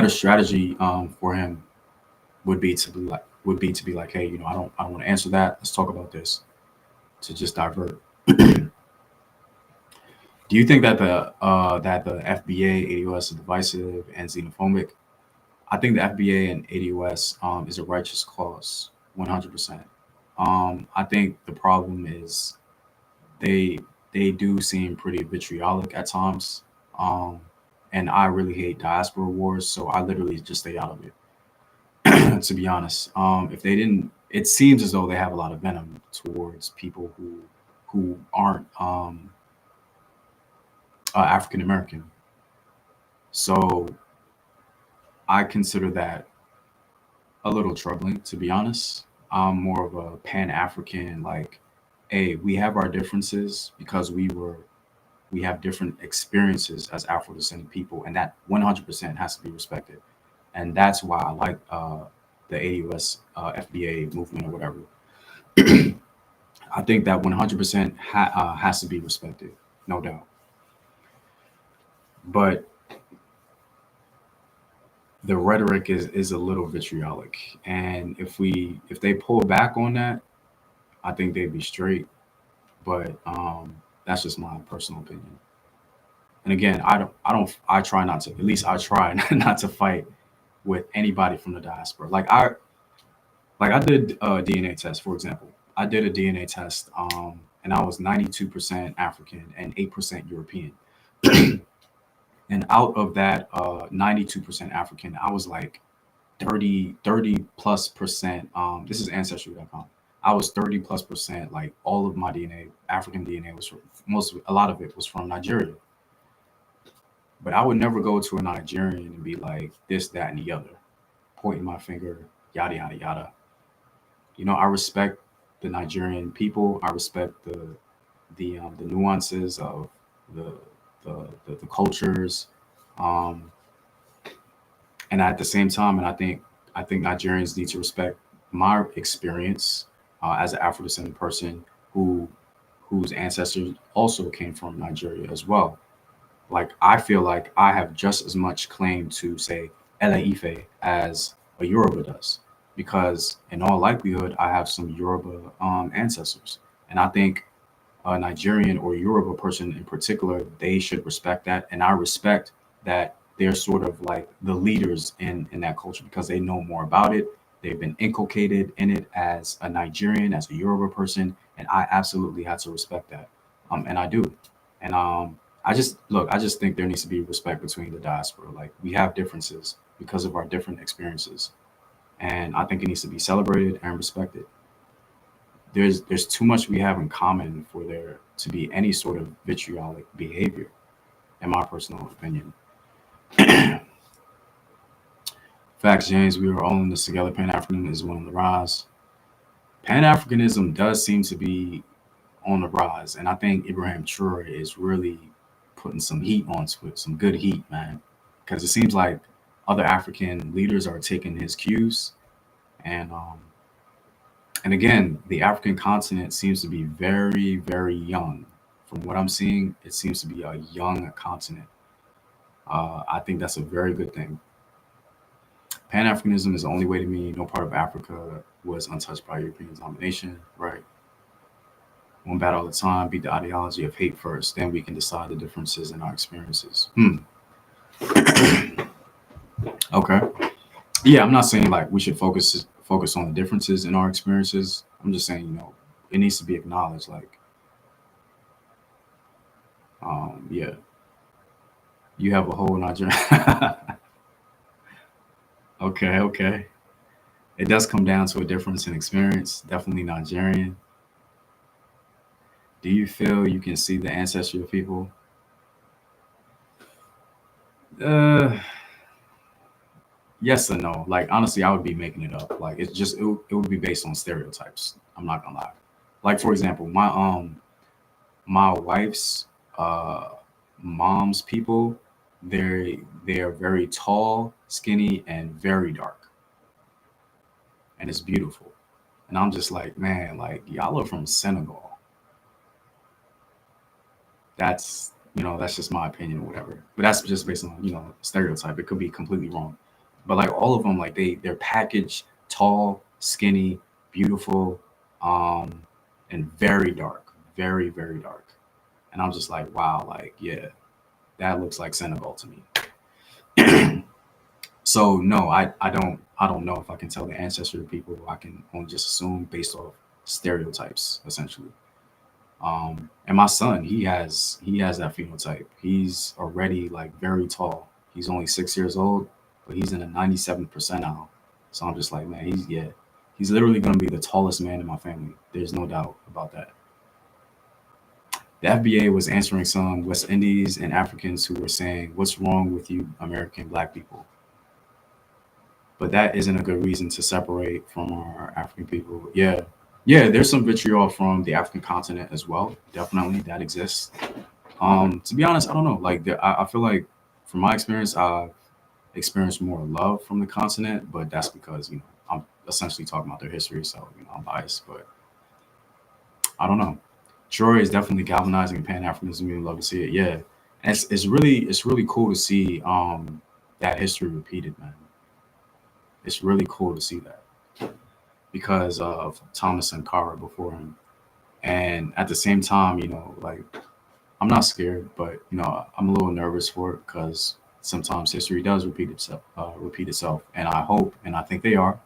[SPEAKER 1] strategy for him would be to be like, hey, I don't want to answer that. Let's talk about this, to just divert. Do you think that the FBA ADOS is divisive and xenophobic? I think the FBA and ADOS is a righteous cause, 100%. I think the problem is they they do seem pretty vitriolic at times, um, and I really hate diaspora wars, so I literally just stay out of it. To be honest, if they didn't, it seems as though they have a lot of venom towards people who aren't African American. So I consider that a little troubling, to be honest. I'm more of a Pan African, like, hey, we have our differences because we have different experiences as Afro descendant people, and that 100% has to be respected. And that's why I like the AUS FBA movement or whatever. I think that 100% has to be respected, no doubt. But the rhetoric is a little vitriolic, and if they pull back on that, I think they'd be straight. But that's just my personal opinion. And again, I try not to. At least I try not to fight with anybody from the diaspora. Like I did a DNA test, for example. I did a DNA test, and I was 92% African and 8% European. And out of that 92% African, I was like 30 plus percent. This is ancestry.com. I was 30 plus percent, like all of my DNA, African DNA was from, a lot of it was from Nigeria. But I would never go to a Nigerian and be like this, that, and the other, pointing my finger, yada yada yada. I respect the Nigerian people. I respect the nuances of the the cultures, um, and at the same time, and I think Nigerians need to respect my experience as an Afro descendant person whose ancestors also came from Nigeria as well. Like I feel like I have just as much claim to say Ele Ife as a Yoruba does, because in all likelihood I have some Yoruba ancestors, and I think a Nigerian or Yoruba person in particular, they should respect that, and I respect that they're sort of like the leaders in that culture because they know more about it. They've been inculcated in it as a Nigerian, as a Yoruba person, and I absolutely have to respect that, and I do. And I just think there needs to be respect between the diaspora. Like we have differences because of our different experiences, and I think it needs to be celebrated and respected. There's too much we have in common for there to be any sort of vitriolic behavior, in my personal opinion. Facts, James. We are all in this together. Pan Africanism is one on the rise. Pan Africanism does seem to be on the rise, and I think Ibrahim Traore is really putting some heat onto it, some good heat, man. Because it seems like other African leaders are taking his cues, and again, the African continent seems to be very, very young. From what I'm seeing, it seems to be a young continent. I think that's a very good thing. Pan Africanism is the only way to me. No part of Africa was untouched by European domination, right? One battle at a time, beat the ideology of hate first, then we can decide the differences in our experiences. Okay. Yeah, I'm not saying like we should focus on the differences in our experiences. I'm just saying, it needs to be acknowledged. Like, yeah, you have a whole Nigerian. Okay, okay. It does come down to a difference in experience. Definitely Nigerian. Do you feel you can see the ancestry of people? Uh, yes and no. Like honestly, I would be making it up. Like it's just it would be based on stereotypes. I'm not gonna lie. Like for example, my wife's uh mom's people, they are very tall, skinny, and very dark, and it's beautiful. And I'm just like, man, like y'all are from Senegal. That's that's just my opinion or whatever. But that's just based on stereotype. It could be completely wrong. But like all of them, like they're packaged, tall, skinny, beautiful, um, and very dark, very very dark. And I'm just like, wow, like yeah, that looks like Senegal to me. So no, I don't know if I can tell the ancestry of people. I can only just assume based off stereotypes, essentially. And my son, he has that phenotype. He's already like very tall. He's only 6 years old, but he's in the 97th percentile. So I'm just like, man, he's literally gonna be the tallest man in my family. There's no doubt about that. The FBA was answering some West Indies and Africans who were saying, "What's wrong with you, American black people?" But that isn't a good reason to separate from our African people. Yeah, yeah. There's some vitriol from the African continent as well. Definitely, that exists. To be honest, I don't know. Like, I feel like, from my experience, I've experienced more love from the continent, but that's because I'm essentially talking about their history, so I'm biased. But I don't know. Troy is definitely galvanizing Pan Africanism. We love to see it. Yeah, and it's really cool to see that history repeated, man. It's really cool to see that because of Thomas Sankara before him, and at the same time, like I'm not scared, but I'm a little nervous for it because sometimes history does repeat itself, and I hope, and I think they are.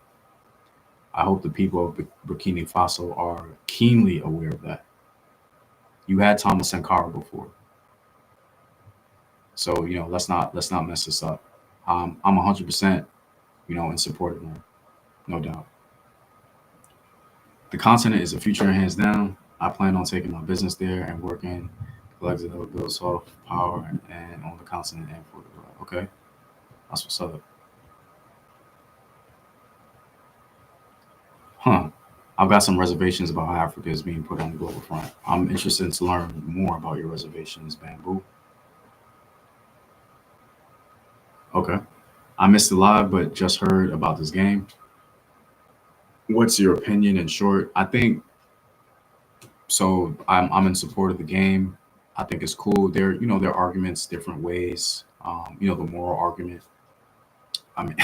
[SPEAKER 1] I hope the people of Burkina Faso are keenly aware of that. You had Thomas Sankara before, so let's not mess this up. I'm 100% in support of them, no doubt. The continent is a future hands down. I plan on taking my business there and working collectively to build soft power and on the continent and for the world. Okay, that's what's up. Huh. I've got some reservations about how Africa is being put on the global front. I'm interested to learn more about your reservations, Bamboo. Okay. I missed the live, but just heard about this game. What's your opinion in short? I think so. I'm in support of the game. I think it's cool. There are arguments different ways. The moral argument. I mean,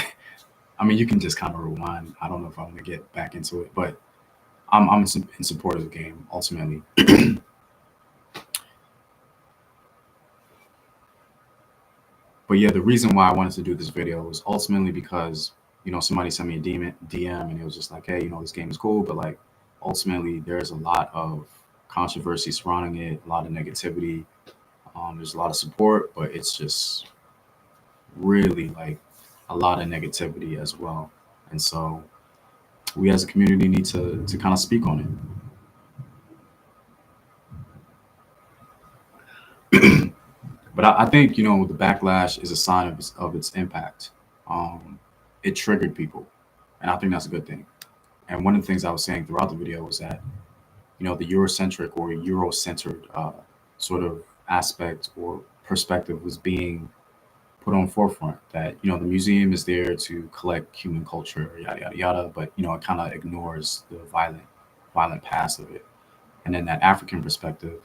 [SPEAKER 1] I mean, you can just kind of rewind. I don't know if I want to get back into it, but I'm in support of the game ultimately. But yeah, the reason why I wanted to do this video was ultimately because somebody sent me a DM and it was just like, hey, this game is cool, but like ultimately there's a lot of controversy surrounding it, a lot of negativity. There's a lot of support, but it's just really like a lot of negativity as well. And so we as a community need to kind of speak on it. But I think the backlash is a sign of its impact. Um, it triggered people, and I think that's a good thing. And one of the things I was saying throughout the video was that the Eurocentric or Euro-centered sort of aspect or perspective was being put on forefront. That the museum is there to collect human culture, yada yada yada, but it kind of ignores the violent past of it. And then that African perspective,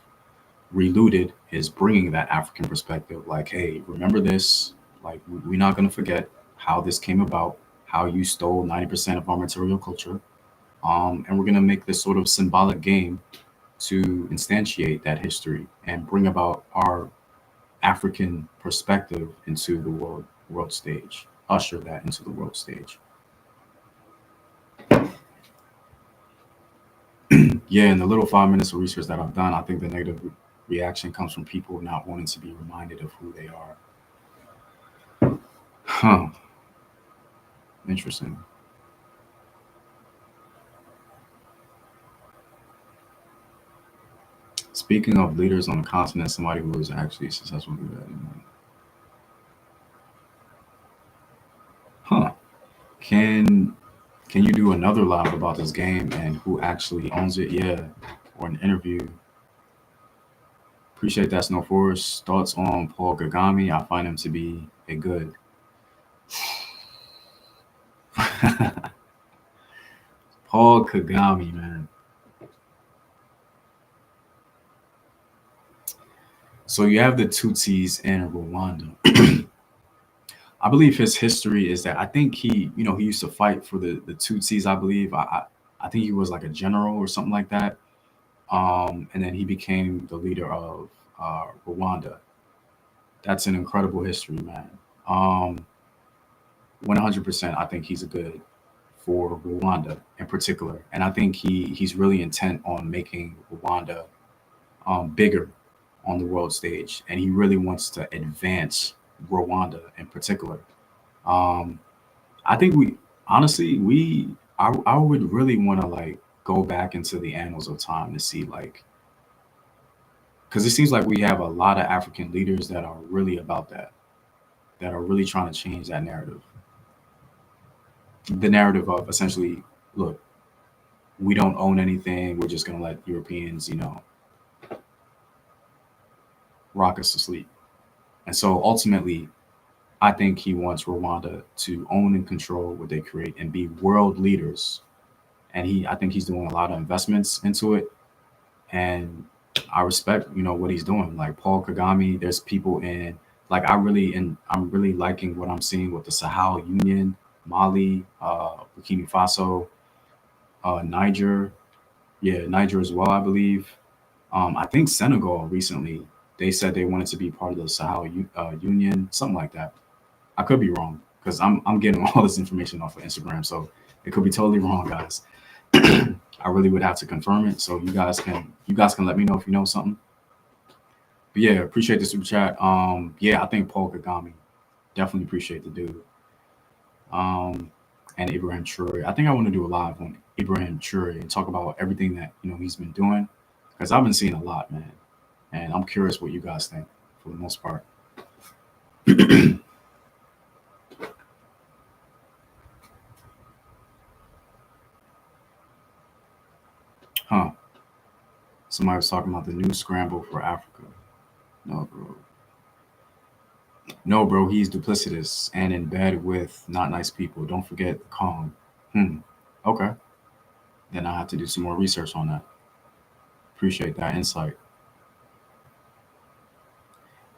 [SPEAKER 1] Relooted, is bringing that African perspective. Like, hey, remember this? Like, we're not gonna forget how this came about, how you stole 90% of our material culture, and we're going to make this sort of symbolic game to instantiate that history and bring about our African perspective into the world stage, usher that into the world stage. Yeah, in the little 5 minutes of research that I've done, I think the negative reaction comes from people not wanting to be reminded of who they are. Huh. Interesting. Speaking of leaders on the continent, somebody who was actually successful. Can you do another live about this game and who actually owns it? Yeah, or an interview. Appreciate that, Snow Forest. Thoughts on Paul Kagame? I find him to be a good. Paul Kagame, man. So you have the Tutsis in Rwanda. I believe his history is that I think he used to fight for the Tutsis. I believe I think he was like a general or something like that. And then he became the leader of Rwanda. That's an incredible history, man. 100%. I think he's a good for Rwanda in particular, and I think he's really intent on making Rwanda bigger on the world stage, and he really wants to advance Rwanda in particular. Um, I think we honestly I would really want to like go back into the annals of time to see like because it seems like we have a lot of African leaders that are really about that are really trying to change that narrative. The narrative of essentially, look, we don't own anything. We're just gonna let Europeans, rock us to sleep. And so ultimately, I think he wants Rwanda to own and control what they create and be world leaders. And I think he's doing a lot of investments into it. And I respect, what he's doing. Like Paul Kagame, there's people in like I'm really liking what I'm seeing with the Sahel Union, Mali, Burkina Faso, Niger, yeah, Niger as well, I believe. I think Senegal recently they said they wanted to be part of the Union, something like that. I could be wrong because I'm getting all this information off of Instagram, so it could be totally wrong, guys. I really would have to confirm it, so you guys can let me know if you know something. But yeah, appreciate the super chat. Yeah, I think Paul Kagame definitely appreciate the dude. Um, and Ibrahim Traore. I think I want to do a live on Ibrahim Traore and talk about everything that he's been doing because I've been seeing a lot, man, and I'm curious what you guys think for the most part. Huh? Somebody was talking about the new scramble for Africa. No, bro. No, bro. He's duplicitous and in bed with not nice people. Don't forget Kong. Hmm. Okay. Then I have to do some more research on that. Appreciate that insight.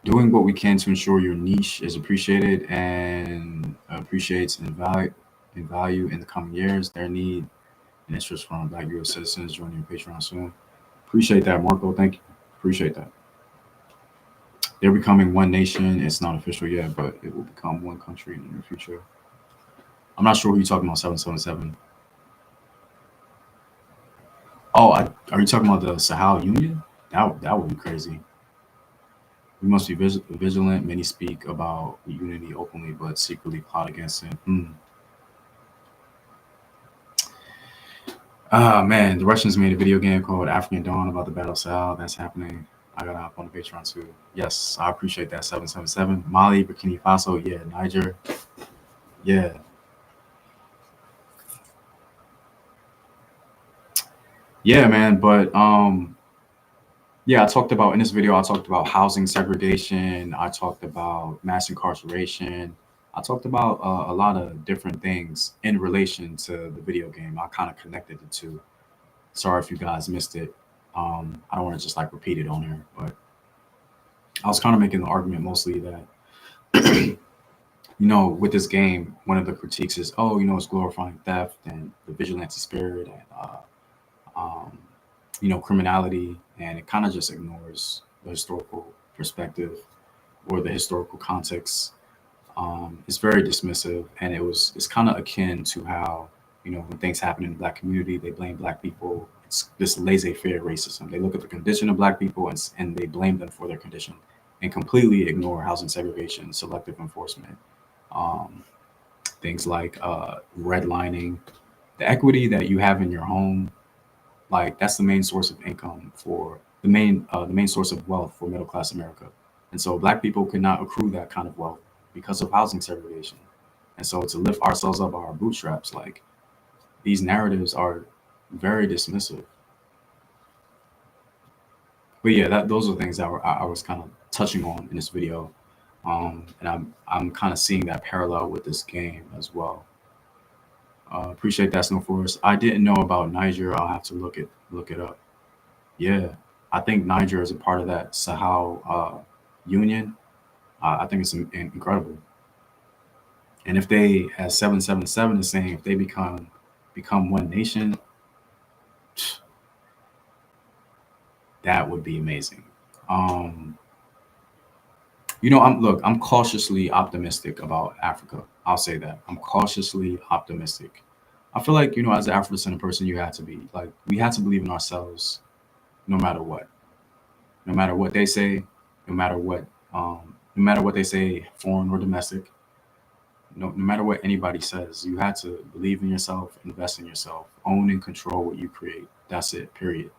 [SPEAKER 1] Doing what we can to ensure your niche is appreciated and appreciates in value in the coming years. Their need and interest from Black U.S. citizens joining your Patreon soon. Appreciate that, Marco. Thank you. Appreciate that. They're becoming one nation. It's not official yet, but it will become one country in the near future. I'm not sure who you're talking about. 777. Oh, are you talking about the Sahel Union? That would be crazy. We must be vigilant. Many speak about unity openly, but secretly plot against it. Ah, man, the Russians made a video game called African Dawn about the Battle of Sahel. That's happening. I gotta hop on the Patreon too. Yes, I appreciate that. 777. Mali, Burkina Faso, yeah, Niger, yeah, yeah, man. But yeah, I talked about in this video. I talked about housing segregation. I talked about mass incarceration. I talked about a lot of different things in relation to the video game. I kind of connected the two. Sorry if you guys missed it. I don't want to just like repeat it on here, but I was kind of making the argument mostly that with this game, one of the critiques is, oh, it's glorifying theft and the vigilante spirit and criminality, and it kind of just ignores the historical perspective or the historical context. It's very dismissive, and it's kind of akin to how when things happen in the black community, they blame black people. It's this laissez-faire racism. They look at the condition of black people and they blame them for their condition, and completely ignore housing segregation, selective enforcement, um, things like redlining, the equity that you have in your home. Like that's the main source of income for the main source of wealth for middle class America. And so black people could not accrue that kind of wealth because of housing segregation. And so to lift ourselves up by our bootstraps, like these narratives are very dismissive. But yeah, those are things that I was kind of touching on in this video. And I'm kind of seeing that parallel with this game as well. Appreciate that, Snow Forest. I didn't know about Niger. I'll have to look it up. Yeah, I think Niger is a part of that Sahel union. I think it's incredible. And if they, as 777 is saying, if they become one nation, that would be amazing. I'm cautiously optimistic about Africa. I'll say that. I'm cautiously optimistic. I feel like, as an Afro-descendant person, you have to be like, we have to believe in ourselves no matter what. No matter what they say, no matter what they say, foreign or domestic, no matter what anybody says, you have to believe in yourself, invest in yourself, own and control what you create. That's it, period.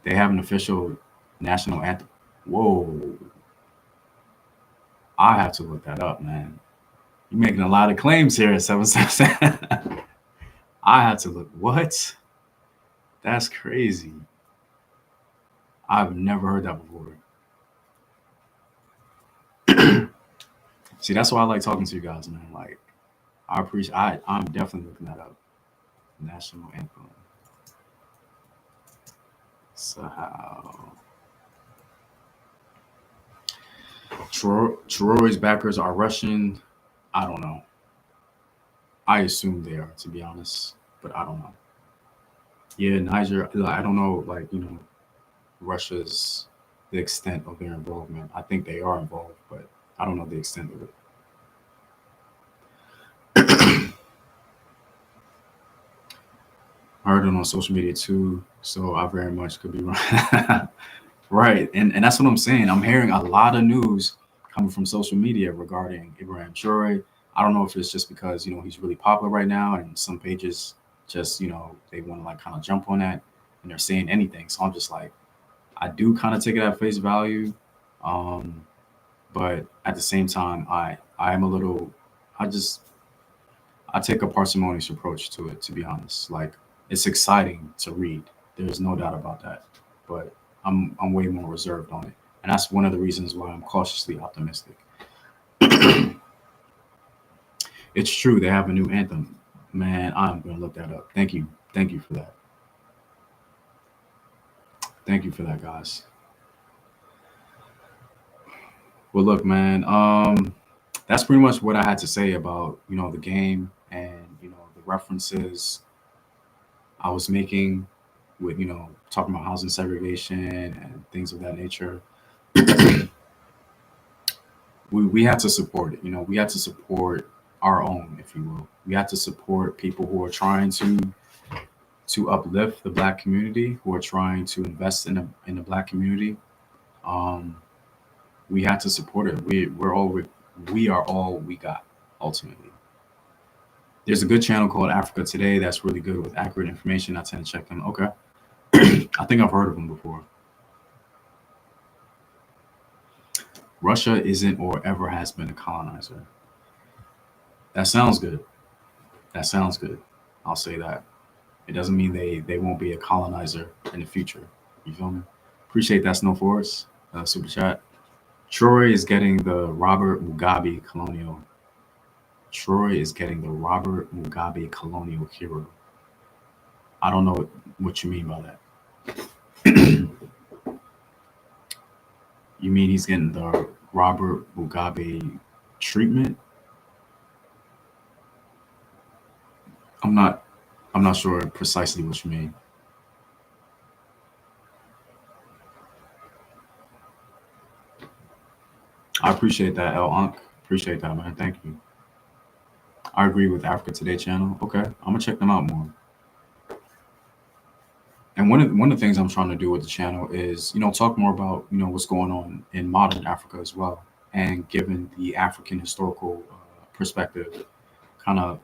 [SPEAKER 1] They have an official national anthem. Whoa. I have to look that up, man. You're making a lot of claims here at 777. I had to look. What? That's crazy. I've never heard that before. See, that's why I like talking to you guys, man. Like, I appreciate. I'm definitely looking that up. National anthem. Sahel. Troy's backers are Russian. I don't know. I assume they are, to be honest, but I don't know. Yeah, Niger. I don't know, like Russia's the extent of their involvement. I think they are involved, but I don't know the extent of it. I heard it on social media too, so I very much could be wrong. Right, and that's what I'm saying. I'm hearing a lot of news coming from social media regarding Ibrahim Traore. I don't know if it's just because he's really popular right now, and some pages just they want to like kind of jump on that, and they're saying anything. So I'm just like, I do kind of take it at face value, but at the same time, I am a little, I take a parsimonious approach to it. To be honest, like it's exciting to read. There's no doubt about that, but I'm way more reserved on it, and that's one of the reasons why I'm cautiously optimistic. It's true they have a new anthem, man. I'm gonna look that up. Thank you for that. Thank you for that, guys. Well, look, man. That's pretty much what I had to say about the game and the references I was making with talking about housing segregation and things of that nature. we had to support it. We had to support our own, if you will. We had to support people who are trying to uplift the Black community, who are trying to invest in the Black community. We had to support it. We are all we got ultimately. There's a good channel called Africa Today that's really good with accurate information. I tend to check them. Okay. I think I've heard of them before. Russia isn't or ever has been a colonizer. That sounds good. That sounds good. I'll say that. It doesn't mean they won't be a colonizer in the future. You feel me? Appreciate that, Snow Forest. Super chat. Troy is getting the Robert Mugabe Colonial. Troy is getting the Robert Mugabe Colonial hero. I don't know what you mean by that. You mean he's getting the Robert Mugabe treatment? I'm not sure precisely what you mean. I appreciate that, El Ankh. Appreciate that, man. Thank you. I agree with Africa Today channel. Okay, I'm gonna check them out more. And one of the things I'm trying to do with the channel is talk more about what's going on in modern Africa as well, and given the African historical perspective, kind of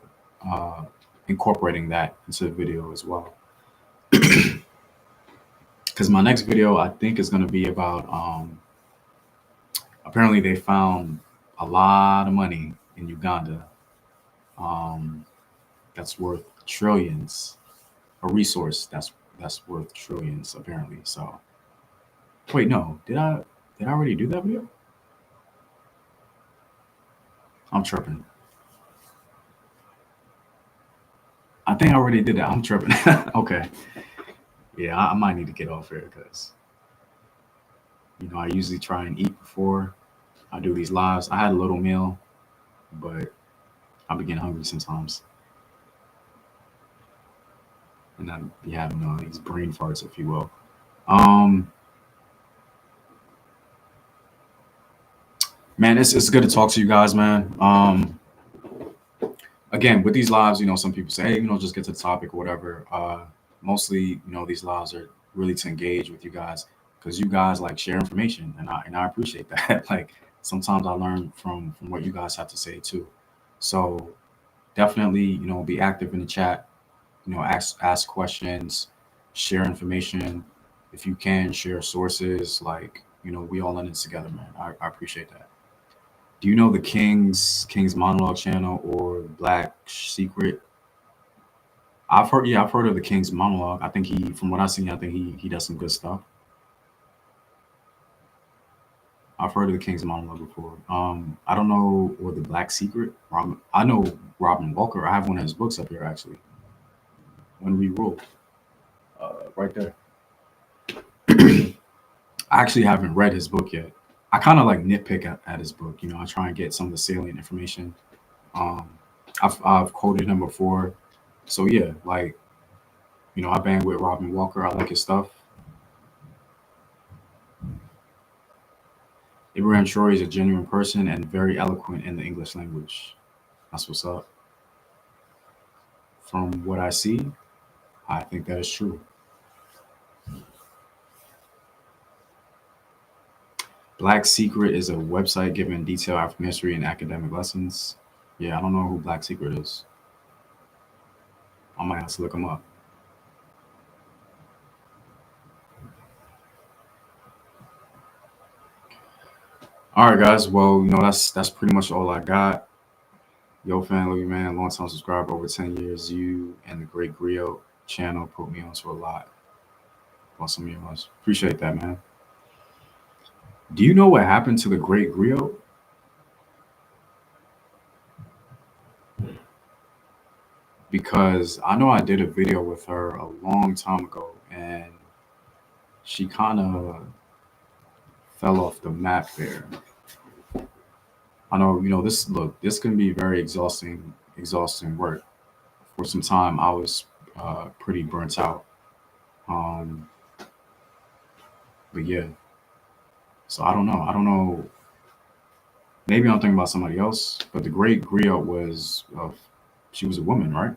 [SPEAKER 1] incorporating that into the video as well. Because my next video I think is going to be about apparently they found a lot of money in Uganda. Um, that's worth trillions. A resource that's worth trillions apparently. So wait, no, did I already do that video? I'm tripping. I think I already did that. I'm tripping. Okay. Yeah, I might need to get off here because I usually try and eat before I do these lives. I had a little meal, but I be getting hungry sometimes, and I be having these brain farts, if you will. Um, man, it's good to talk to you guys, man. Again, with these lives, some people say, hey, just get to the topic or whatever. Mostly, these lives are really to engage with you guys because you guys like share information, and I appreciate that. Like sometimes I learn from what you guys have to say too. So definitely, be active in the chat. Ask questions, share information. If you can, share sources. Like we all in it together, man. I appreciate that. Do you know the King's Monologue channel or Black Secret? I've heard of the King's Monologue. I think from what I've seen, I think he does some good stuff. I've heard of the King's Monologue before. I don't know, or the Black Secret. I know Robin Walker. I have one of his books up here actually. When We Rule, right there. I actually haven't read his book yet. I kind of like nitpick at his book. I try and get some of the salient information. Um, I've quoted him before, so yeah, like I bang with Robin Walker. I like his stuff. Ibrahim Shori is a genuine person and very eloquent in the English language. That's what's up. From what I see, I think that is true. Black Secret is a website giving detailed African history and academic lessons. Yeah, I don't know who Black Secret is. I might have to look him up. All right, guys. Well, that's pretty much all I got. Yo, family, man, long time subscriber, over 10 years. You and the Great Griot channel put me onto a lot. Awesome, you guys. Appreciate that, man. Do you know what happened to the Great Griot? Because I know I did a video with her a long time ago, and she kind of fell off the map there. I know, this can be very exhausting work. For some time, I was pretty burnt out. Um, but yeah, so I don't know. I don't know. Maybe I'm thinking about somebody else. But the Great Griot was, she was a woman, right?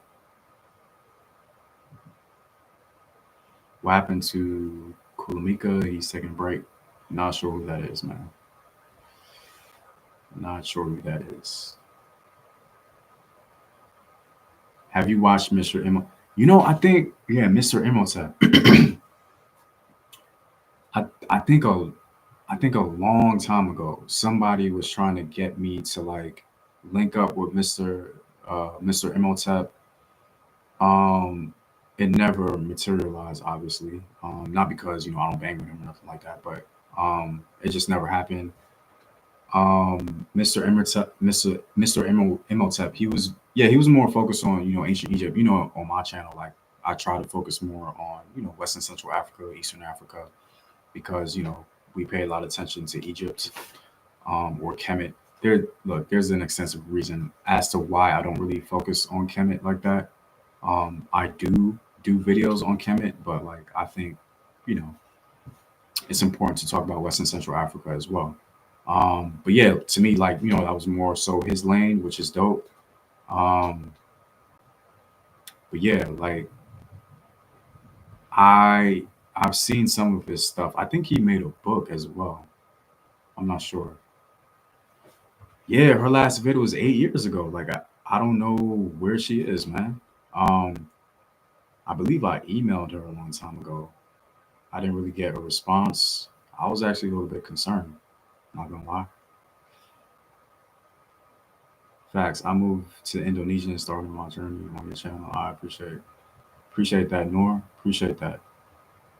[SPEAKER 1] What happened to Kulamika? He's taking a break. Not sure who that is, man. Not sure who that is. Have you watched Mr. Emo? I think, yeah, Mr. Imhotep. I think a long time ago, somebody was trying to get me to like link up with Mr. Imhotep. It never materialized, obviously. Not because I don't bang with him or nothing like that, but it just never happened. Mr. Imhotep, Imhotep, he was more focused on ancient Egypt. On my channel, like I try to focus more on Western Central Africa, Eastern Africa, because we pay a lot of attention to Egypt, or Kemet. There's an extensive reason as to why I don't really focus on Kemet like that. I do videos on Kemet, but like I think it's important to talk about Western Central Africa as well. But yeah, to me, like that was more so his lane, which is dope. But yeah, like I've seen some of his stuff. I think he made a book as well. I'm not sure. Yeah, her last video was 8 years ago. Like I don't know where she is, man. Um, I believe I emailed her a long time ago. I didn't really get a response. I was actually a little bit concerned. Not gonna lie. Facts. I moved to Indonesia and started my journey on your channel. I appreciate that, Nor. Appreciate that.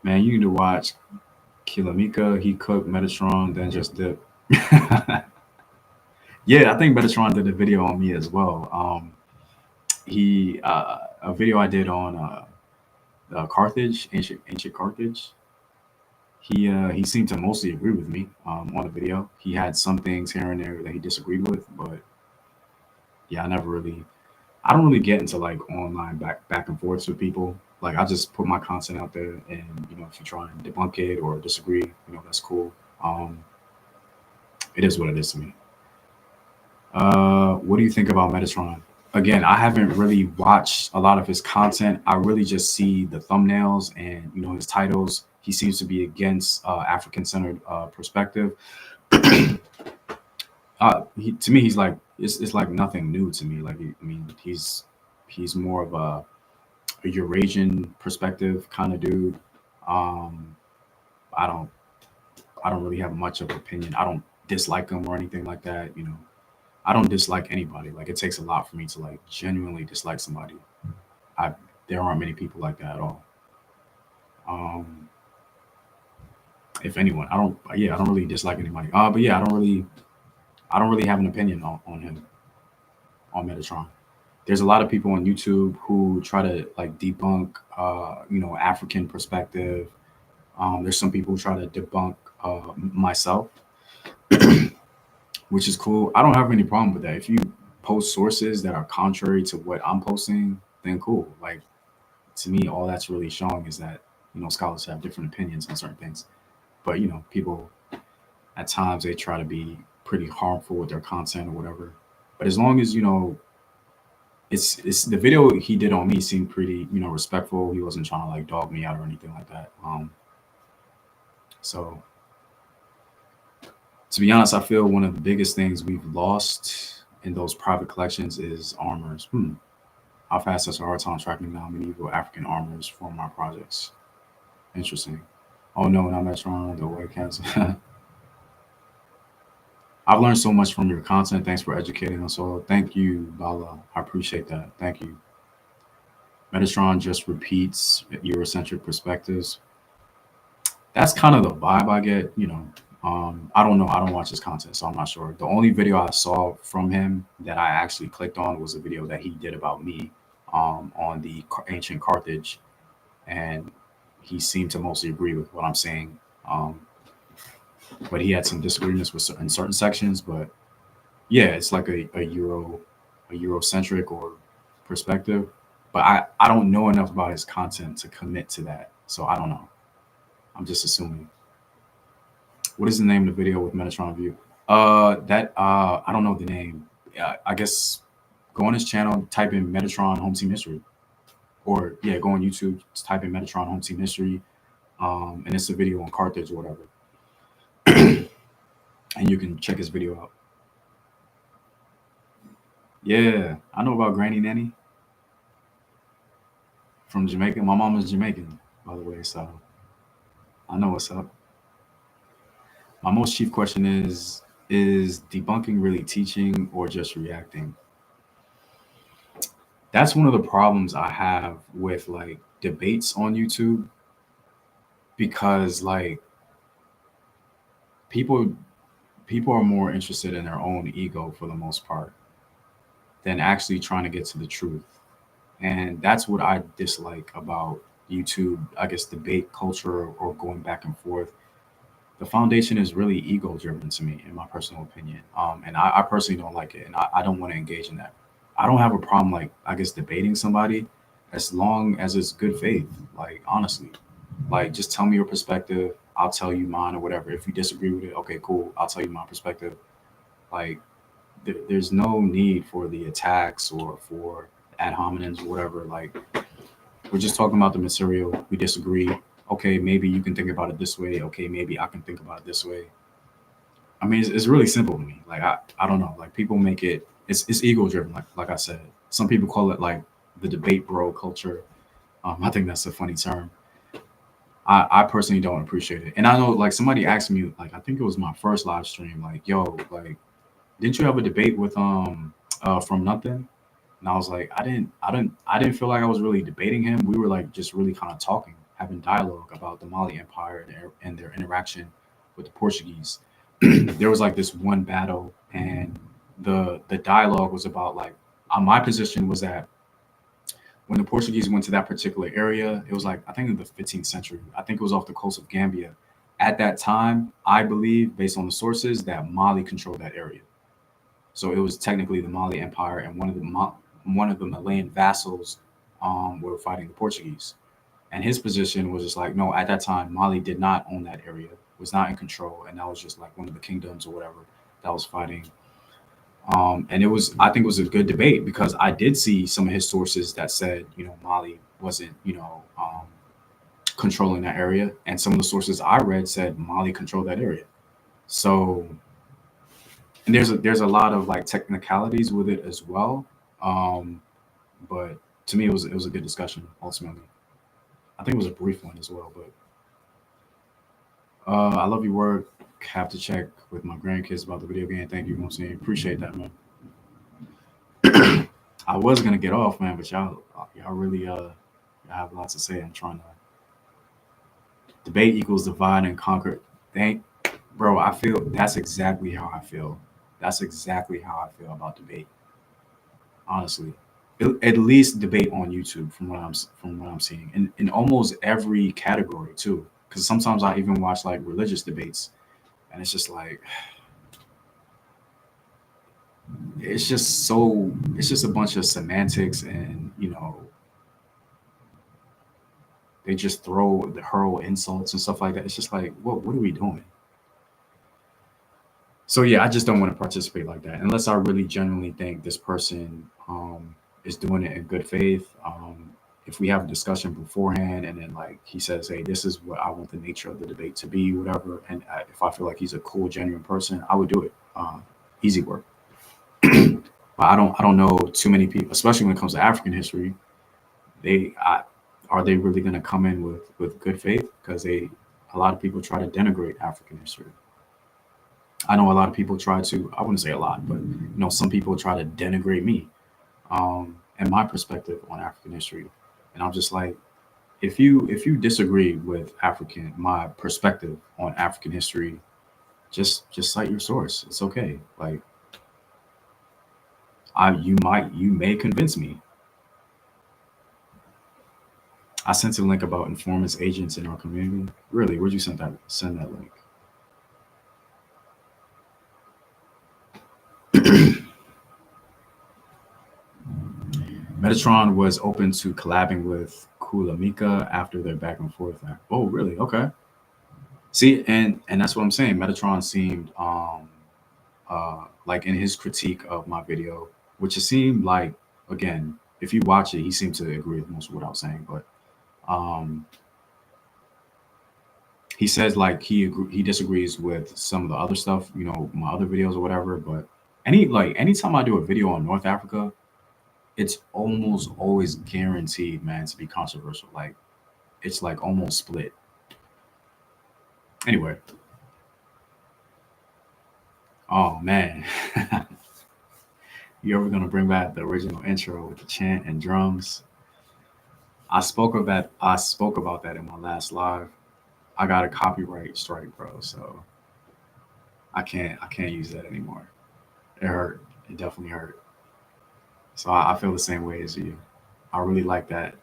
[SPEAKER 1] Man, you need to watch Kilamika. He cooked Metatron, then just dip. Yeah, I think Metatron did a video on me as well. He a video I did on Carthage, ancient Carthage. He seemed to mostly agree with me on the video. He had some things here and there that he disagreed with, but yeah, I don't really get into like online back and forths with people. Like I just put my content out there, and if you try and debunk it or disagree, that's cool. Um, it is what it is to me. What do you think about Metatron? Again, I haven't really watched a lot of his content. I really just see the thumbnails and his titles. He seems to be against African-centered perspective. To me, he's like it's like nothing new to me. Like he's more of a Eurasian perspective kind of dude. Um, I don't I don't really have much of an opinion. I don't dislike him or anything like that. I don't dislike anybody. Like it takes a lot for me to like genuinely dislike somebody. I There aren't many people like that at all. Um, if anyone, I don't really dislike anybody. But yeah, I don't really have an opinion on him, on Metatron. There's a lot of people on YouTube who try to like debunk, African perspective. There's some people who try to debunk myself, which is cool. I don't have any problem with that. If you post sources that are contrary to what I'm posting, then cool. Like to me, all that's really showing is that scholars have different opinions on certain things. But people at times they try to be pretty harmful with their content or whatever. But as long as it's the video he did on me seemed pretty respectful. He wasn't trying to like dog me out or anything like that. So to be honest, I feel one of the biggest things we've lost in those private collections is armors. I've had such a hard time tracking down medieval African armors for my projects. Interesting. Oh no, not Metron, the white cats. I've learned so much from your content. Thanks for educating us all. Thank you, Bala. I appreciate that. Thank you. Metatron just repeats Eurocentric perspectives. That's kind of the vibe I get. I don't know. I don't watch his content, so I'm not sure. The only video I saw from him that I actually clicked on was a video that he did about me on the ancient Carthage, and he seemed to mostly agree with what I'm saying. But he had some disagreements with in certain sections. But yeah, it's like a Eurocentric or perspective. But I don't know enough about his content to commit to that, so I don't know. I'm just assuming. What is the name of the video with Metatron View? I don't know the name. I guess go on his channel, type in Metatron Home Team History, or yeah, go on YouTube, type in Metatron Home Team History, and it's a video on Carthage or whatever, and you can check his video out. Yeah, I know about Granny Nanny from Jamaica. My mom is Jamaican, by the way, so I know what's up. My most chief question is debunking really teaching or just reacting? That's one of the problems I have with like debates on YouTube, because like people are more interested in their own ego for the most part than actually trying to get to the truth. And that's what I dislike about YouTube, I guess, debate culture or going back and forth. The foundation is really ego driven to me, in my personal opinion. And I personally don't like it, and I don't want to engage in that. I don't have a problem, like, I guess, debating somebody as long as it's good faith. Like, honestly, like, just tell me your perspective. I'll tell you mine or whatever. If you disagree with it, okay, cool. I'll tell you my perspective. Like, there's no need for the attacks or for ad hominems or whatever. Like, we're just talking about the material. We disagree. Okay, maybe you can think about it this way. Okay, maybe I can think about it this way. I mean, it's really simple to me. Like, I don't know. Like, people make it, it's ego driven. Like I said, some people call it like the debate bro culture. I think that's a funny term. I personally don't appreciate it. And I know, like, somebody asked me, like, I think it was my first live stream, like, yo, like, didn't you have a debate with from nothing. And I was like, I didn't feel like I was really debating him. We were like just really kind of talking, having dialogue about the Mali Empire and their interaction with the Portuguese. There was like this one battle, and the dialogue was about like my position was that when the Portuguese went to that particular area, it was like I think in the 15th century. I think it was off the coast of Gambia. At that time, I believe, based on the sources, that Mali controlled that area. So it was technically the Mali Empire, and one of the Malayan vassals were fighting the Portuguese. And his position was just like, no, at that time, Mali did not own that area, was not in control, and that was just like one of the kingdoms or whatever that was fighting. And it was, I think, it was a good debate because I did see some of his sources that said, Mali wasn't, controlling that area, and some of the sources I read said Mali controlled that area. So, and there's a lot of like technicalities with it as well. Um, but to me, it was a good discussion ultimately. I think it was a brief one as well, but I love your work. Have to check with my grandkids about the video game. Thank you. You know what I'm saying? Appreciate that, man. I was gonna get off, man, but y'all really y'all have lots to say. I'm trying to debate equals divide and conquer. Thank, bro. I feel that's exactly how I feel. That's exactly how I feel about debate. Honestly, at least debate on YouTube from what I'm seeing, in almost every category too. Because sometimes I even watch like religious debates, and it's just like it's just a bunch of semantics, and they just hurl insults and stuff like that. It's just like, what are we doing? So yeah, I just don't want to participate like that unless I really genuinely think this person is doing it in good faith. If we have a discussion beforehand and then like he says, hey, this is what I want the nature of the debate to be, whatever, and if I feel like he's a cool, genuine person, I would do it. Easy work. But I don't know too many people, especially when it comes to African history. Are they really going to come in with good faith? Because a lot of people try to denigrate African history. I know a lot of people try to. I wouldn't say a lot, but some people try to denigrate me and my perspective on African history, and I'm just like, if you disagree with my perspective on African history, just cite your source. It's okay. Like you may convince me. I sent a link about informants agents in our community. Really? Where'd you send that link? Metatron was open to collabing with Kulamika after their back and forth. Oh, really? Okay. See, and that's what I'm saying. Metatron seemed like in his critique of my video, which it seemed like, again, if you watch it, he seemed to agree with most of what I was saying, but um he says like he disagrees with some of the other stuff, my other videos or whatever. But anytime I do a video on North Africa, it's almost always guaranteed, man, to be controversial. Like it's like almost split. Anyway, oh man, you ever gonna bring back the original intro with the chant and drums? I spoke about that in my last live. I got a copyright strike, bro. So I can't use that anymore. It hurt. It definitely hurt. So I feel the same way as you. I really like that,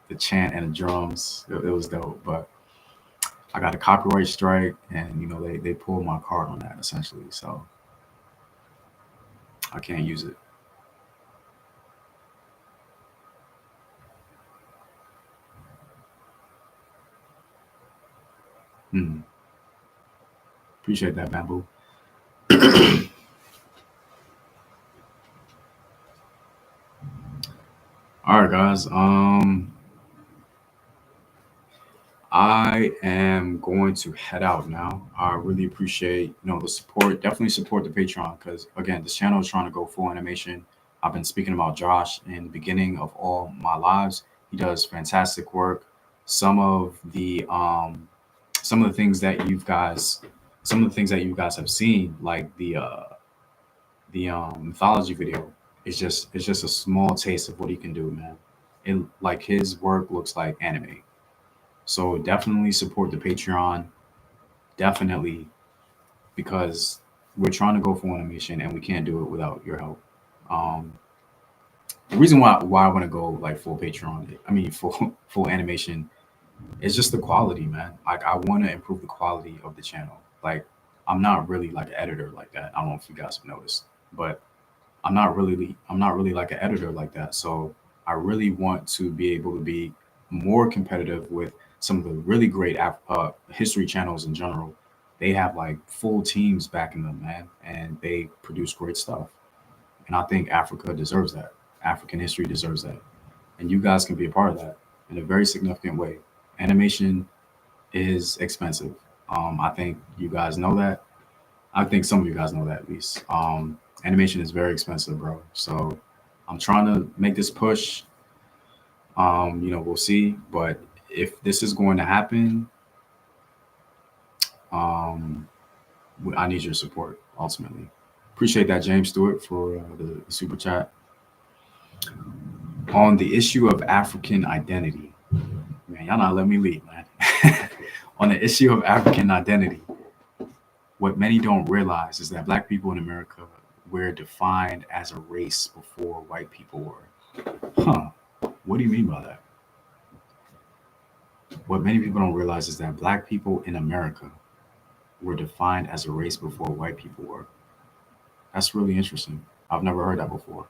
[SPEAKER 1] the chant and the drums. It was dope, but I got a copyright strike, and they pulled my card on that essentially. So I can't use it. Hmm. Appreciate that, Bamboo. All right, guys. I am going to head out now. I really appreciate the support. Definitely support the Patreon because again, this channel is trying to go full animation. I've been speaking about Josh in the beginning of all my lives. He does fantastic work. Some of the um some of the things that you guys have seen, like the mythology video. it's just a small taste of what he can do, man. It like his work looks like anime. So definitely support the Patreon. Definitely, because we're trying to go full animation and we can't do it without your help. Um, the reason why I want to go like full Patreon, I mean full full animation, is just the quality, man. Like I want to improve the quality of the channel. Like I'm not really like an editor like that. I don't know if you guys have noticed, but I'm not really like an editor like that. So I really want to be able to be more competitive with some of the really great history channels in general. They have like full teams backing them, man, and they produce great stuff. And I think Africa deserves that. African history deserves that, and you guys can be a part of that in a very significant way. Animation is expensive. I think you guys know that. I think some of you guys know that at least. Animation is very expensive, bro. So I'm trying to make this push. We'll see. But if this is going to happen, um, I need your support ultimately. Appreciate that, James Stewart, for the super chat. On the issue of African identity, man, y'all not let me lead, man. On the issue of African identity, what many don't realize is that Black people in America were defined as a race before white people were. Huh. What do you mean by that? What many people don't realize is that Black people in America were defined as a race before white people were. That's really interesting. I've never heard that before.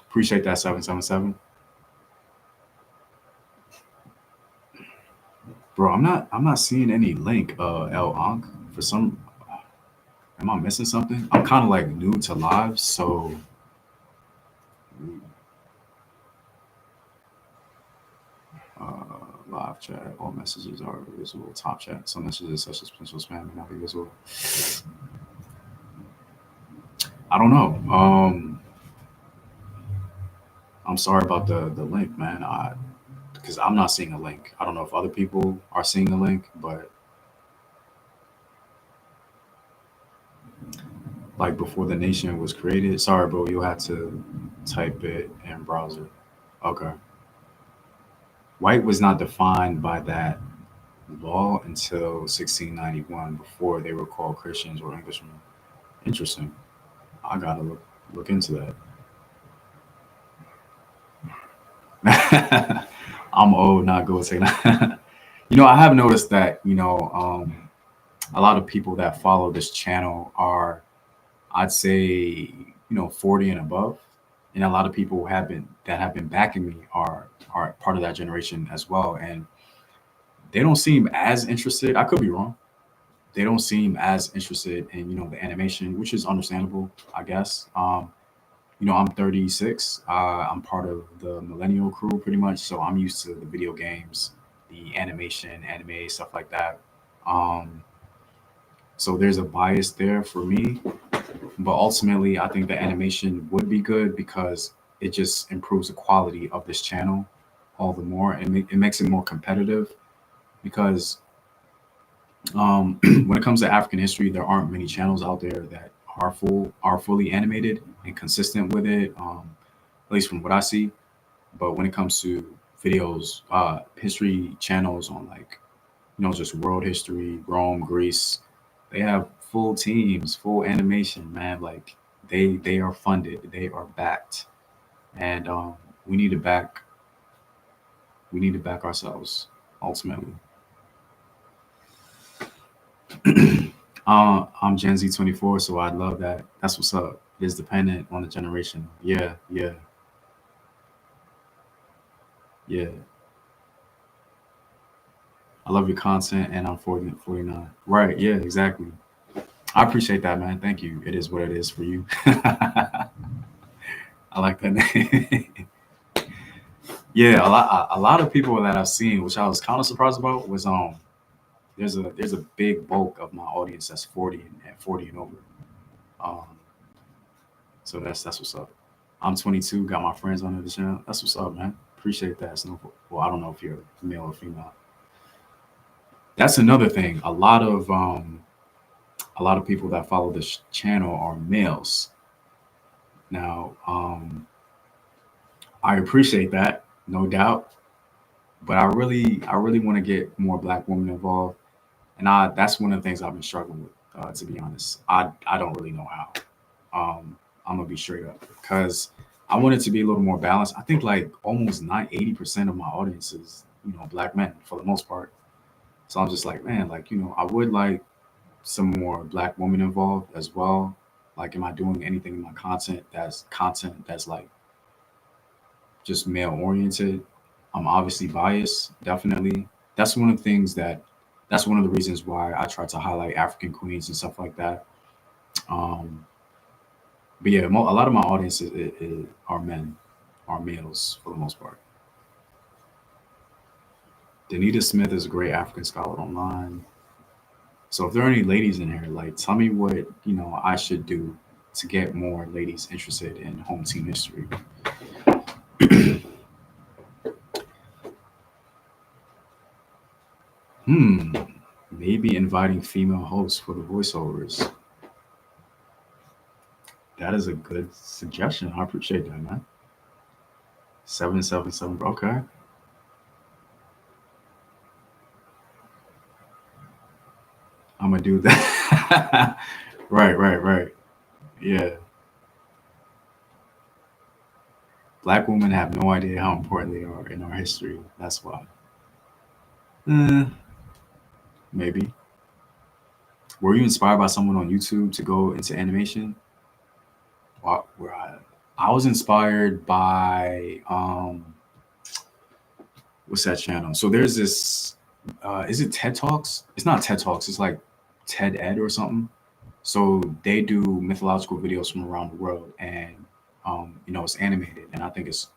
[SPEAKER 1] Appreciate that, 777. Bro, I'm not seeing any link, El Ankh. For some, am I missing something? I'm kind of like new to live, so live chat, all messages are visible. Top chat, some messages such as potential spam may not be visible. I don't know. I'm sorry about the link, man. Because I'm not seeing a link. I don't know if other people are seeing the link, but like before the nation was created. Sorry, bro. You'll have to type it in browser. Okay. White was not defined by that law until 1691, before they were called Christians or Englishmen. Interesting. I gotta look into that. I'm old, not good saying that. I have noticed that a lot of people that follow this channel are, I'd say, 40 and above, and a lot of people have been backing me are part of that generation as well, and they don't seem as interested. I could be wrong. They don't seem as interested in the animation, which is understandable, I guess. I'm 36. I'm part of the millennial crew pretty much, so I'm used to the video games, the animation, anime, stuff like that. Um, so there's a bias there for me, but ultimately, I think the animation would be good because it just improves the quality of this channel all the more, and it makes it more competitive because when it comes to African history, there aren't many channels out there that are fully animated and consistent with it, at least from what I see. But when it comes to videos, history channels on like just world history, Rome, Greece, they have full teams, full animation, man. Like they are funded, they are backed, and we need to back we need to back ourselves ultimately. I'm Gen Z 24, so I love that. That's what's up. It's dependent on the generation. Yeah, yeah, yeah. I love your content, and I'm 40, 49. Right, yeah, exactly. I appreciate that, man. Thank you. It is what it is for you. I like that name. Yeah, a lot of people that I've seen, which I was kind of surprised about, was there's a big bulk of my audience that's 40 and 40 and over. Um, so that's what's up. I'm 22, got my friends on the channel. That's what's up, man. Appreciate that. Well, I don't know if you're male or female. That's another thing. A lot of people that follow this channel are males. Now, I appreciate that, no doubt, but I really want to get more Black women involved, and that's one of the things I've been struggling with. To be honest, I don't really know how. I'm gonna be straight up because I want it to be a little more balanced. I think like almost 80% of my audience is Black men for the most part. So I'm just like, man, like I would like some more Black women involved as well. Like, am I doing anything in my content that's like just male oriented? I'm obviously biased, definitely. That's one of the things that's one of the reasons why I try to highlight African queens and stuff like that. Um, but yeah, a lot of my audience are men, are males for the most part. Danita Smith is a great African scholar online. So if there are any ladies in here, like tell me what I should do to get more ladies interested in home team history. Hmm, maybe inviting female hosts for the voiceovers. That is a good suggestion. I appreciate that, man. 777. Okay, I'm gonna do that. Right, right, right. Yeah, Black women have no idea how important they are in our history. That's why. Eh, maybe. Were you inspired by someone on YouTube to go into animation? Where I was inspired by what's that channel? So there's this is it TED Talks? It's not TED Talks, it's like TED Ed or something. So they do mythological videos from around the world, and it's animated, and I think it's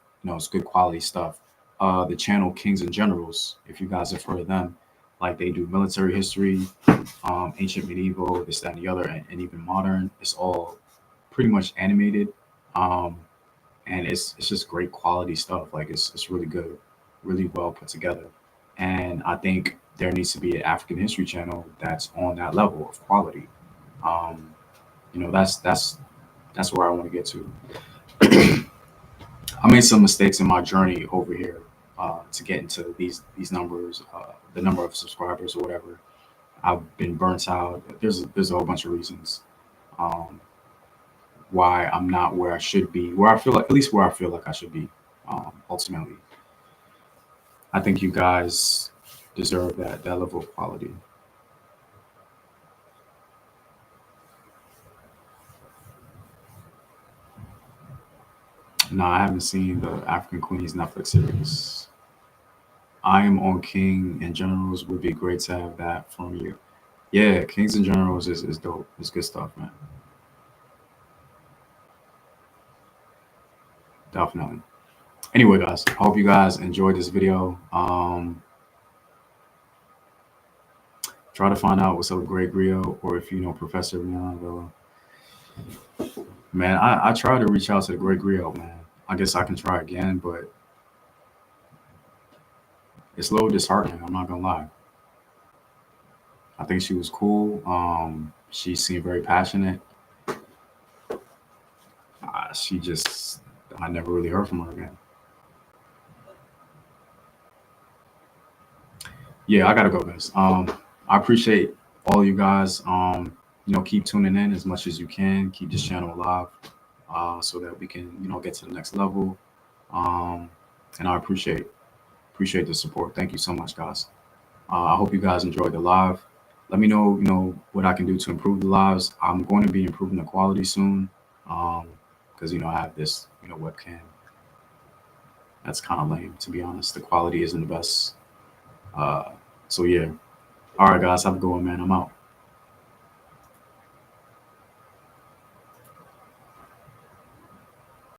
[SPEAKER 1] good quality stuff. The channel Kings and Generals, if you guys have heard of them, like they do military history, ancient, medieval, this, that, and the other, and even modern. It's all pretty much animated, um, and it's just great quality stuff. Like it's really good, really well put together. And I think there needs to be an African history channel that's on that level of quality. Um, that's where I want to get to. I made some mistakes in my journey over here to get into these numbers, the number of subscribers or whatever. I've been burnt out. There's a whole bunch of reasons um, why I'm not where I should be, where I feel like, at least where I feel like I should be. Ultimately, I think you guys deserve that level of quality. No, I haven't seen the African Queens Netflix series. I am on King and Generals. Would be great to have that from you. Yeah, Kings and Generals is dope. It's good stuff, man. Definitely. Anyway, guys, I hope you guys enjoyed this video. Try to find out what's up with Greg Rio, or if you know Professor Rihanna. Man, I tried to reach out to the Greg Rio, man. I guess I can try again, but it's a little disheartening. I'm not gonna lie. I think she was cool. She seemed very passionate. She just, I never really heard from her again. Yeah, I gotta go, guys. I appreciate all you guys. Keep tuning in as much as you can. Keep this channel alive, so that we can, get to the next level. Um, and I appreciate the support. Thank you so much, guys. I hope you guys enjoyed the live. Let me know, what I can do to improve the lives. I'm going to be improving the quality soon, because I have this, webcam. That's kind of lame, to be honest. The quality isn't the best. Uh, so yeah. All right, guys, have a good one, man. I'm out.